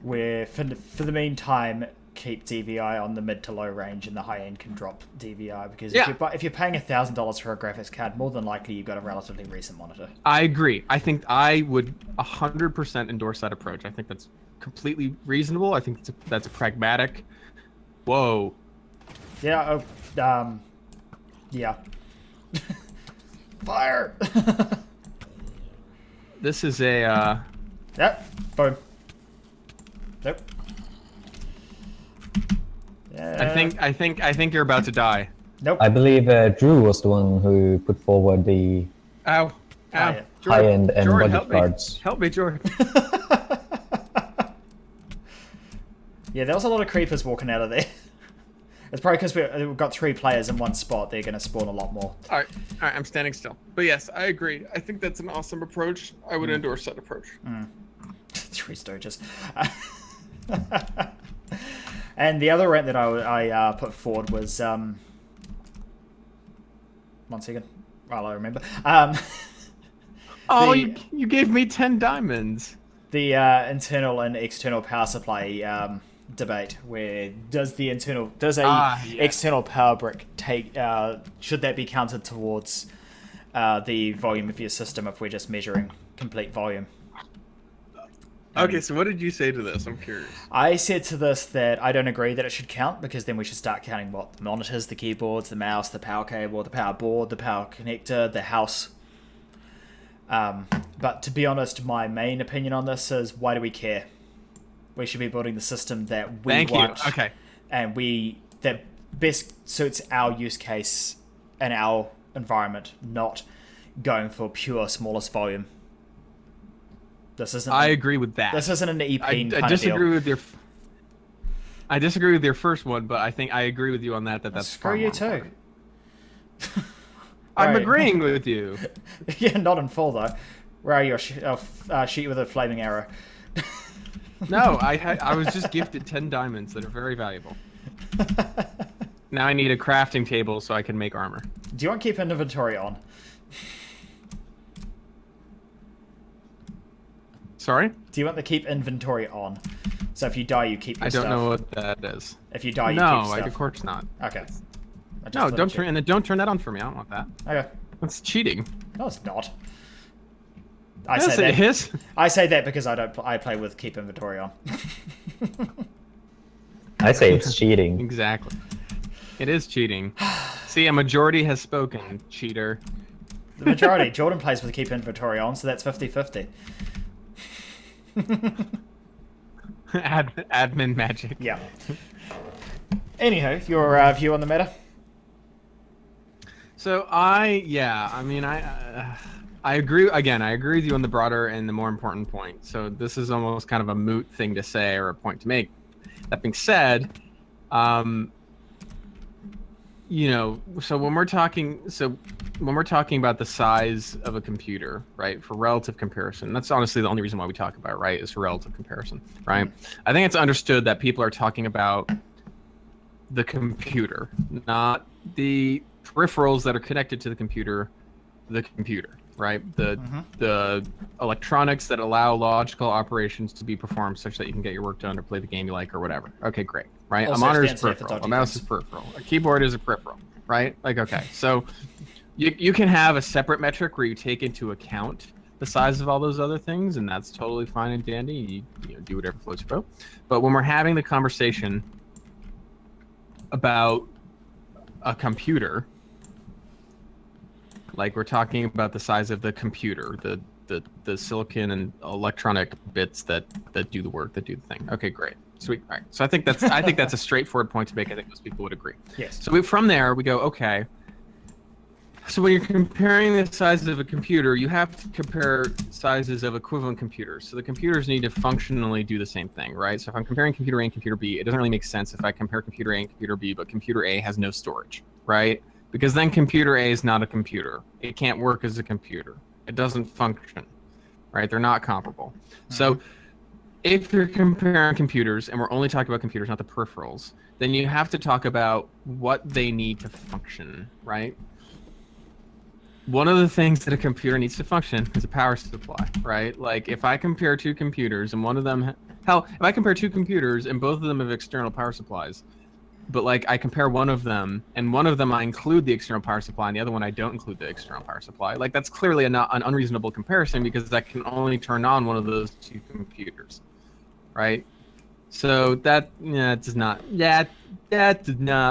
where for the meantime, keep DVI on the mid to low range, and the high end can drop DVI because if you're paying $1,000 for a graphics card, more than likely you've got a relatively recent monitor. I agree. I think I would 100% endorse that approach. I think that's completely reasonable. I think that's pragmatic. Whoa. Yeah. Yeah. Fire. This is a. Yep. Boom. Nope. I think you're about to die. Nope. I believe Drew was the one who put forward the Ow. high end and Jordan, budget cards. Help me, Jordan. Yeah, there was a lot of creepers walking out of there. It's probably because we've got 3 players in one spot. They're going to spawn a lot more. All right, I'm standing still. But yes, I agree. I think that's an awesome approach. I would endorse that approach. 3 stooges. And the other rant that I put forward was 1 second while I remember. You gave me 10 diamonds. The internal and external power supply debate, where does external power brick take? Should that be counted towards the volume of your system if we're just measuring complete volume. Okay, so what did you say to this? I'm curious. I said to this that I don't agree that it should count, because then we should start counting what the monitors, the keyboards, the mouse, the power cable, the power board, the power connector, the house. But to be honest, my main opinion on this is, why do we care? We should be building the system that we want. Okay. And that best suits our use case and our environment, not going for pure smallest volume. This isn't. I agree with that. This isn't an EP kind I of disagree deal. with your. I disagree with your first one, but I think I agree with you on that. That's Screw you too. I'm Right. agreeing with you. Yeah, not in full though. Where are your sheet with a flaming arrow? No, I was just gifted 10 diamonds that are very valuable. Now I need a crafting table so I can make armor. Do you want keep inventory on? Sorry? Do you want the keep inventory on? So if you die, you keep your I stuff. don't know what that is. If you die, you No, keep stuff. of course not. Okay. No, don't turn that on for me. I don't want that. Okay. That's cheating. No, it's not. I Yes, say that. it is. I say that because I play with keep inventory on. I say it's cheating. Exactly. It is cheating. See, a majority has spoken, cheater. The majority. Jordan plays with keep inventory on, so that's 50-50. Admin magic. Yeah. Anywho, your view on the matter? So I agree. Again, I agree with you on the broader and the more important point. So this is almost kind of a moot thing to say or a point to make. That being said, so when we're talking about the size of a computer, right, for relative comparison, that's honestly the only reason why we talk about it, right, is for relative comparison, right? I think it's understood that people are talking about the computer, not the peripherals that are connected to the computer, right? The electronics that allow logical operations to be performed such that you can get your work done or play the game you like or whatever. Okay, great, right? Also A monitor is stands here for peripheral, a dodgy mouse things. is peripheral, a keyboard is a peripheral, right? Like, okay, so you can have a separate metric where you take into account the size of all those other things, and that's totally fine and dandy. You do whatever floats your boat. But when we're having the conversation about a computer, like we're talking about the size of the computer, the silicon and electronic bits that do the work, that do the thing. Okay, great, sweet. All right. So I think that's a straightforward point to make. I think most people would agree. Yes. So from there we go, okay. So when you're comparing the size of a computer, you have to compare sizes of equivalent computers. So the computers need to functionally do the same thing, right? So if I'm comparing computer A and computer B, it doesn't really make sense if I compare computer A and computer B, but computer A has no storage, right? Because then computer A is not a computer. It can't work as a computer. It doesn't function, right? They're not comparable. Mm-hmm. So if you're comparing computers, and we're only talking about computers, not the peripherals, then you have to talk about what they need to function, right? One of the things that a computer needs to function is a power supply, right? Like if I compare two computers and one of them, if I compare two computers and both of them have external power supplies, but like I compare one of them and one of them I include the external power supply and the other one I don't include the external power supply, like that's clearly an unreasonable comparison because I can only turn on one of those two computers, right? So that does not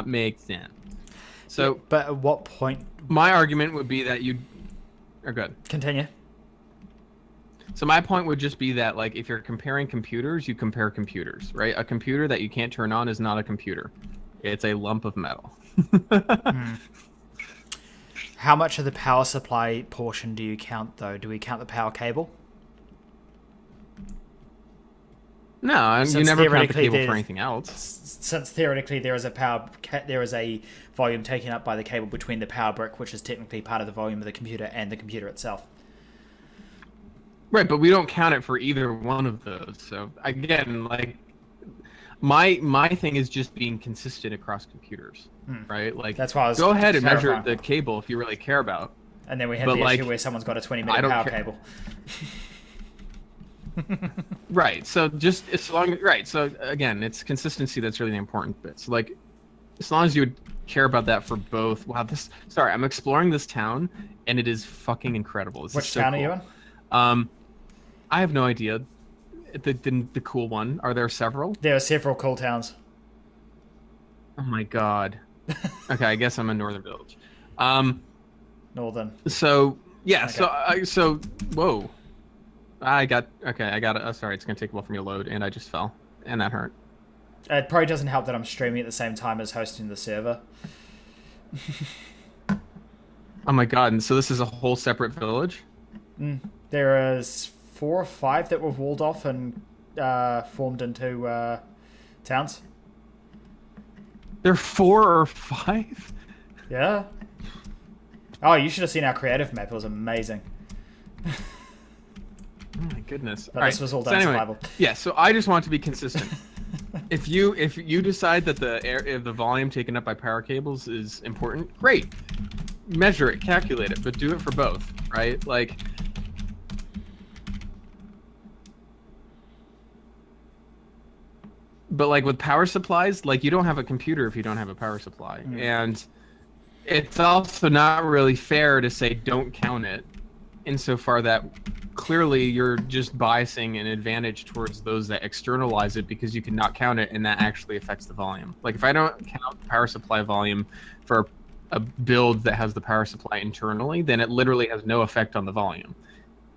make sense. So, yeah, but at what point? My argument would be that you are good. Continue. So my point would just be that, like, if you're comparing computers, you compare computers, right? A computer that you can't turn on is not a computer. It's a lump of metal. How much of the power supply portion do you count, though? Do we count the power cable? No, and you never count the cable for anything else. Since theoretically there is a volume taken up by the cable between the power brick, which is technically part of the volume of the computer, and the computer itself. Right, but we don't count it for either one of those. So again, like my thing is just being consistent across computers, right? Like that's why I was go ahead and clarifying. measure the cable if you really care about. And then we have the issue where someone's got a 20-meter power cable. Right. So just as long right. So again, it's consistency that's really the important bit. So like as long as you would care about that for both. Wow, sorry, I'm exploring this town, and it is fucking incredible. This Which is so town cool. are you in? I have no idea. The cool one. Are there several? There are several cool towns. Oh my god. Okay, I guess I'm in Northern Village. Northern. So yeah, Okay. so whoa. I got it. Oh, sorry, it's gonna take a while for me to load, and I just fell, and that hurt. It probably doesn't help that I'm streaming at the same time as hosting the server. Oh my god! And so this is a whole separate village. There is 4 or 5 that were walled off and formed into towns. There are 4 or 5. Yeah. Oh, you should have seen our creative map. It was amazing. Oh my goodness! But this was all done anyway, survival. yeah. So I just want to be consistent. If you decide that if the volume taken up by power cables is important, great. Measure it, calculate it, but do it for both, right? Like, but like with power supplies, like you don't have a computer if you don't have a power supply, and it's also not really fair to say don't count it, insofar that clearly you're just biasing an advantage towards those that externalize it because you cannot count it, and that actually affects the volume. Like if I don't count power supply volume for a build that has the power supply internally, then it literally has no effect on the volume,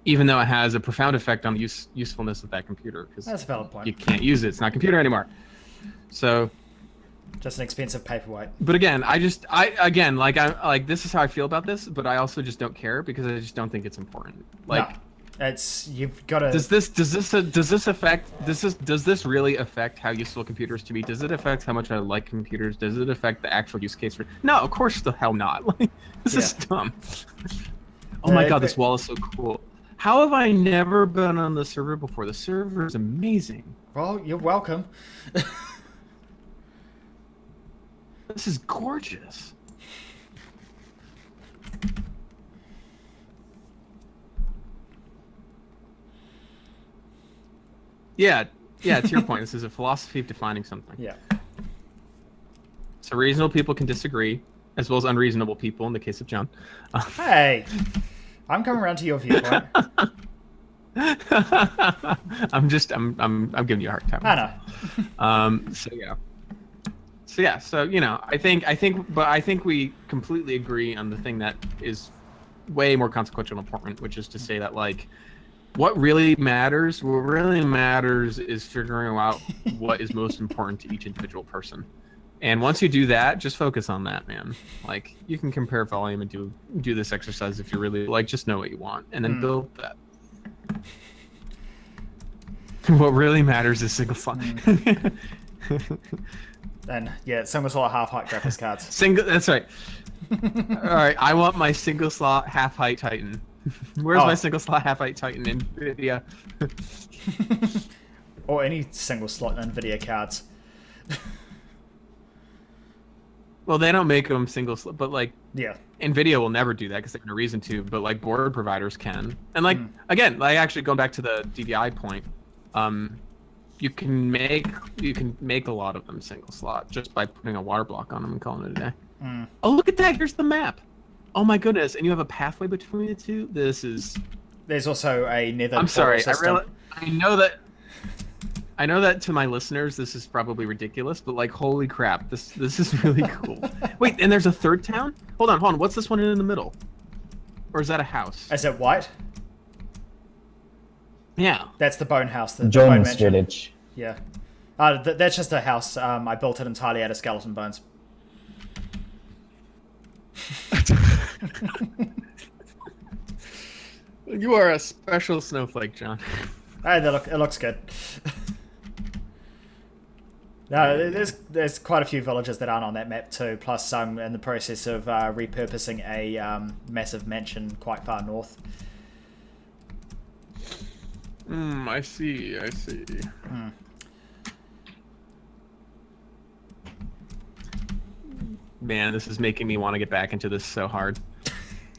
even though it has a profound effect on the usefulness of that computer, because That's a valid point. you can't use it. It's not a computer anymore. So Just an expensive paperweight. but again, like this is how I feel about this, but I also just don't care because I just don't think it's important. Like, no, you've got to. does this really affect how useful computers to me? Does it affect how much I like computers? Does it affect the actual use case for? No, of course the hell not. Like, this is dumb. Oh my god, this wall is so cool. How have I never been on the server before? The server is amazing. Well, you're welcome. This is gorgeous. Yeah, to your point, this is a philosophy of defining something. Yeah. So reasonable people can disagree, as well as unreasonable people in the case of John. Hey, I'm coming around to your viewpoint. I'm giving you a hard time. I know. So you know, I think we completely agree on the thing that is way more consequential and important, which is to say that like what really matters is figuring out what is most important to each individual person. And once you do that, just focus on that, man. Like you can compare volume and do this exercise if you really like, just know what you want and then build that. What really matters is single slot. And yeah, single slot half height graphics cards. That's right. All right, I want my single slot half height Titan. Where's my single slot half height Titan in NVIDIA? Or any single slot NVIDIA cards. Well, they don't make them single slot, but like Yeah. NVIDIA will never do that because they have no reason to. But like board providers can, and like again, like actually going back to the DVI point, you can make a lot of them single slot just by putting a water block on them and calling it a day. Oh, look at that! Here's the map. Oh my goodness! And you have a pathway between the two. This is. There's also a nether. I'm sorry. System. I know that to my listeners this is probably ridiculous, but like holy crap, this is really cool. Wait, and there's a third town? Hold on. What's this one in the middle? Or is that a house? Is it white? Yeah. That's the bone house. The bone Jones mansion. Village. Yeah. That's just a house. I built it entirely out of skeleton bones. You are a special snowflake, John. Hey, it looks good. No, there's quite a few villages that aren't on that map too. Plus, I'm in the process of repurposing a massive mansion quite far north. I see. Man, this is making me want to get back into this so hard.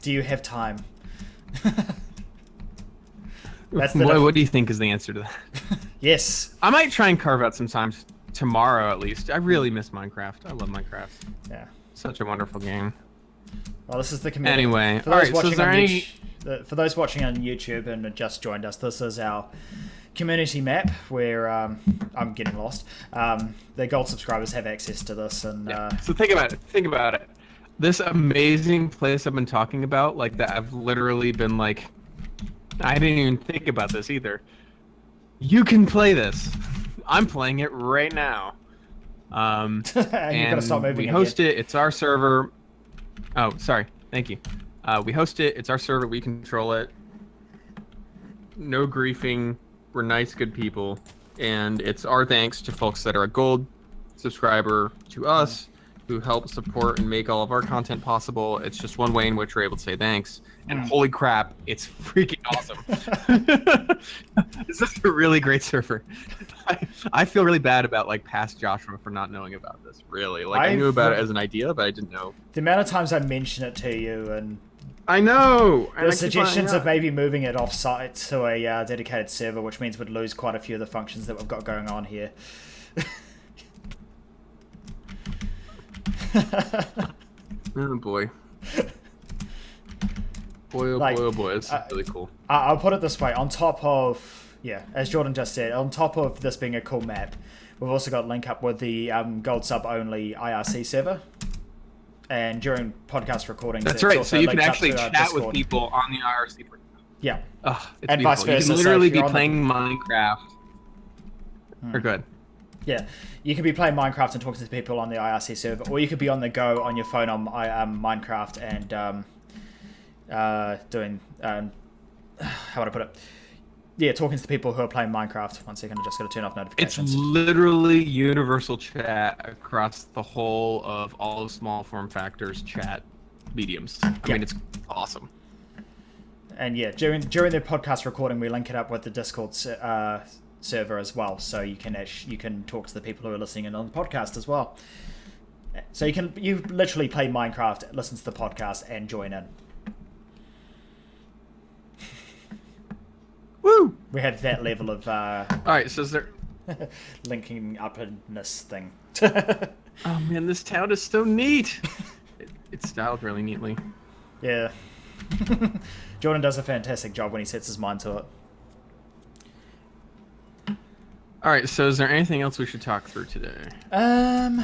Do you have time? What do you think is the answer to that? Yes. I might try and carve out some time tomorrow at least. I really miss Minecraft. I love Minecraft. Yeah. Such a wonderful game. Well, this is the community. Anyway, For those alright, so is there any... for those watching on YouTube and just joined us, this is our community map where I'm getting lost. The gold subscribers have access to this, and So think about it. Think about it. This amazing place I've been talking about, like that I've literally been like, I didn't even think about this either. You can play this. I'm playing it right now. and you've got to stop moving. We host it. It's our server. Oh, sorry. Thank you. We host it. It's our server. We control it. No griefing. We're nice, good people. And it's our thanks to folks that are a gold subscriber to us, who help support and make all of our content possible. It's just one way in which we're able to say thanks. And holy crap, it's freaking awesome. This is a really great server. I feel really bad about like past Joshua for not knowing about this. Really, like I knew about it as an idea, but I didn't know. The amount of times I mention it to you, and I know. The suggestions of maybe moving it off-site to a dedicated server, which means we'd lose quite a few of the functions that we've got going on here. Oh boy. Boy, oh like, boy, oh boy. This is really cool. I'll put it this way. On top of, yeah, as Jordan just said, on top of this being a cool map, we've also got link up with the gold sub only IRC server. And during podcast recordings, that's right. So you can actually chat with people on the IRC. Yeah. It's and beautiful. vice versa. You can literally so be playing Minecraft. Or good. Yeah, you could be playing Minecraft and talking to people on the IRC server, or you could be on the go on your phone on Minecraft and doing how would I put it? Yeah, talking to the people who are playing Minecraft. 1 second, I just got to turn off notifications. It's literally universal chat across the whole of all small form factors chat mediums. I mean, it's awesome. And yeah, during the podcast recording, we link it up with the Discord server as well, so you can talk to the people who are listening in on the podcast as well. So you literally play Minecraft, listen to the podcast, and join in. Woo! We have that level of all right. So is there linking upness thing? Oh man, this town is so neat. It's styled really neatly. Yeah. Jordan does a fantastic job when he sets his mind to it. All right, so is there anything else we should talk through today? How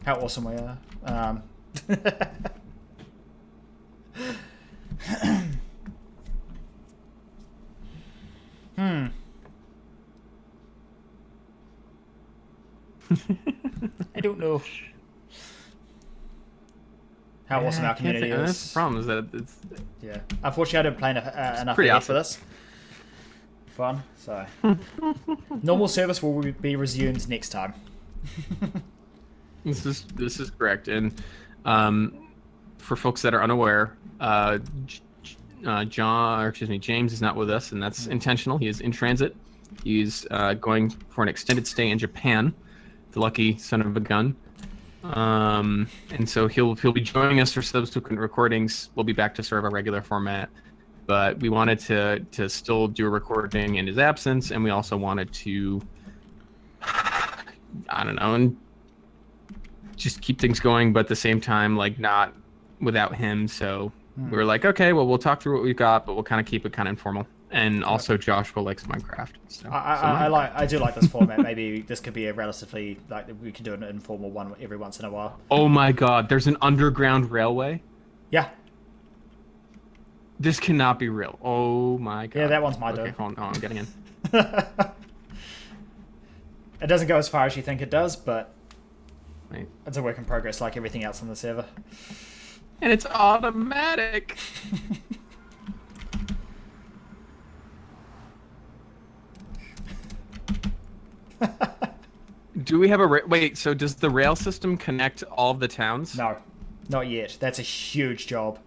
awesome we are. I don't know. How awesome our community is. That's the problem, is that it's... Yeah. Unfortunately, I didn't play enough pretty ahead awesome for this. Fun, so... Normal service will be resumed next time. This is correct, and for folks that are unaware, James is not with us, and that's intentional. He is in transit. He's going for an extended stay in Japan. The lucky son of a gun. And so he'll be joining us for subsequent recordings. We'll be back to sort of our regular format, but we wanted to still do a recording in his absence, and we also wanted to, I don't know, and just keep things going, but at the same time, like, not without him. So we were like, okay, well, we'll talk through what we've got, but we'll kind of keep it kind of informal. And also, Joshua likes Minecraft. So, I do like this format. Maybe this could be a relatively, like, we could do an informal one every once in a while. Oh my God, there's an underground railway. Yeah. This cannot be real. Oh my God. Yeah, that one's my doing. doing. Hold on, I'm getting in. It doesn't go as far as you think it does, but Wait. It's a work in progress, like everything else on the server. And it's automatic. Do we have a wait? So does the rail system connect all of the towns? No, not yet. That's a huge job.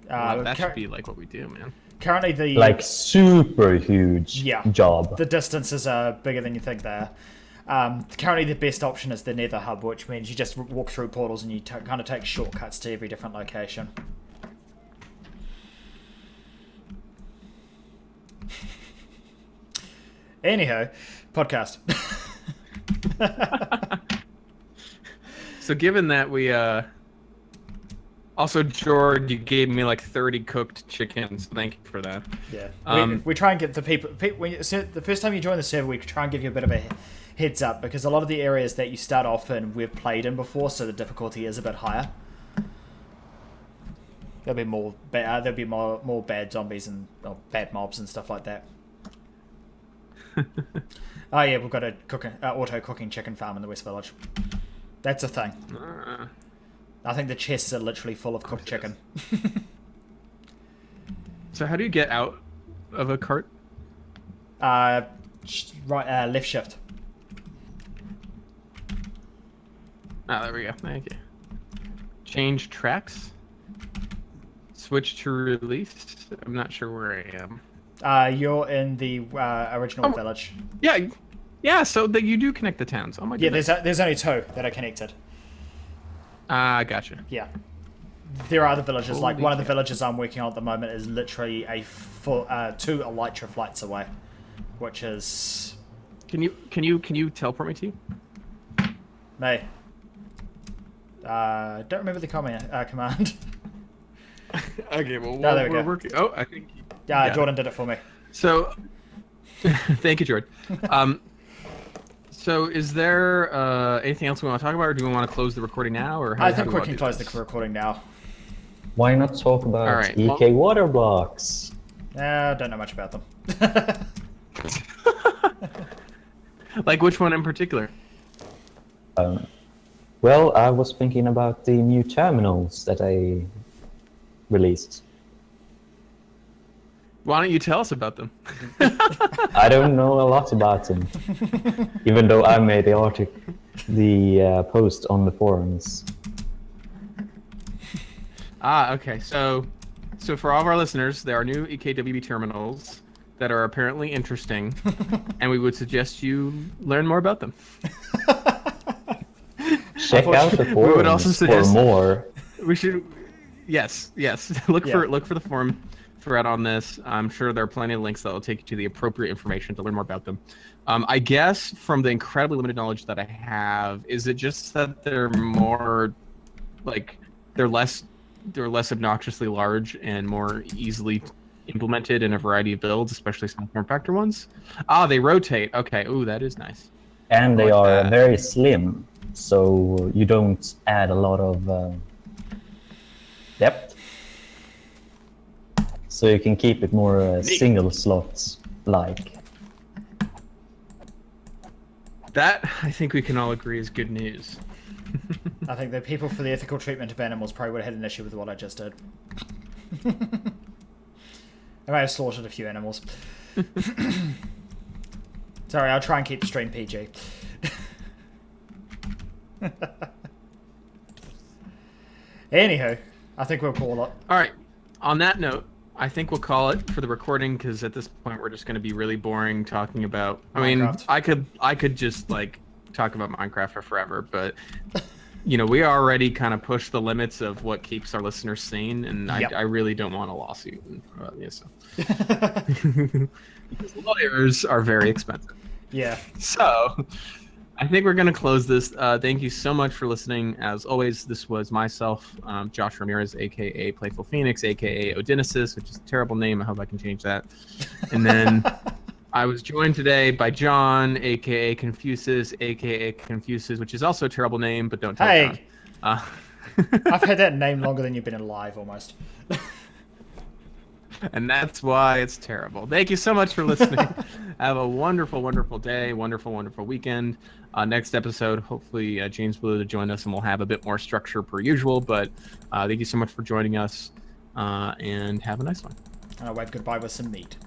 Well, that should be like what we do, man. Currently, the like super huge job. The distances are bigger than you think they are. Currently, the best option is the Nether Hub, which means you just walk through portals and you kind of take shortcuts to every different location. Anyhow, podcast. So given that we also, George, you gave me like 30 cooked chickens. Thank you for that. Yeah. We try and get the people when the first time you join the server, we try and give you a bit of a heads up because a lot of the areas that you start off in we've played in before, so the difficulty is a bit higher. There'll be more bad zombies and bad mobs and stuff like that. Oh yeah, we've got a auto cooking chicken farm in the West Village. That's a thing. I think the chests are literally full of cooked chicken. So how do you get out of a cart? Left shift. Ah, there we go. Thank you. Change tracks. Switch to release. I'm not sure where I am. You're in the original village. Yeah. So that you do connect the towns. Oh my goodness. Yeah, there's only 2 that are connected. Gotcha. Yeah. There are other villages. Holy like one of the cow. villages I'm working on at the moment is literally 2 elytra flights away, which is. Can you teleport me to you? Me. Don't remember the command. Okay, well, No, there we we're go. working. Oh, I think. Yeah, Jordan did it for me. So, thank you, George. So, is there anything else we want to talk about, or do we want to close the recording now, or I how think do we want can to do close this? the recording now. Why not talk about All right, EK water blocks? I don't know much about them. Like which one in particular? Well, I was thinking about the new terminals that I released. Why don't you tell us about them? I don't know a lot about them, even though I made the post on the forums. Okay. So for all of our listeners, there are new EKWB terminals that are apparently interesting, and we would suggest you learn more about them. Check out the We would also forums for suggest- more. We should, yes. Look Yeah. for the forum thread on this. I'm sure there are plenty of links that will take you to the appropriate information to learn more about them. I guess from the incredibly limited knowledge that I have, is it just that they're more like they're less obnoxiously large and more easily implemented in a variety of builds, especially small form factor ones? They rotate. Okay. Ooh, that is nice. And they like are that. very slim, so you don't add a lot of depth. So you can keep it more single slots like. That I think we can all agree is good news. I think the people for the ethical treatment of animals probably would have had an issue with what I just did. I may have slaughtered a few animals. Sorry, I'll try and keep the stream PG. Anywho, I think we'll call it. All right. On that note, I think we'll call it for the recording because at this point we're just going to be really boring talking about. I mean, Minecraft. I could just like talk about Minecraft for forever, but we already kind of pushed the limits of what keeps our listeners sane, and Yep. I really don't want a lawsuit. So. Because lawyers are very expensive. Yeah. So, I think we're going to close this. Thank you so much for listening. As always, this was myself, Josh Ramirez, a.k.a. Playful Phoenix, a.k.a. Odynesis, which is a terrible name. I hope I can change that. And then I was joined today by John, a.k.a. Confucius, a.k.a. Confucius, which is also a terrible name, but don't tell John. Hey! I've had that name longer than you've been alive, almost. And that's why it's terrible. Thank you so much for listening. Have a wonderful, wonderful day, wonderful, wonderful weekend. Next episode, hopefully James Blue to join us, and we'll have a bit more structure per usual. But thank you so much for joining us, and have a nice one. And I'll wave goodbye with some meat.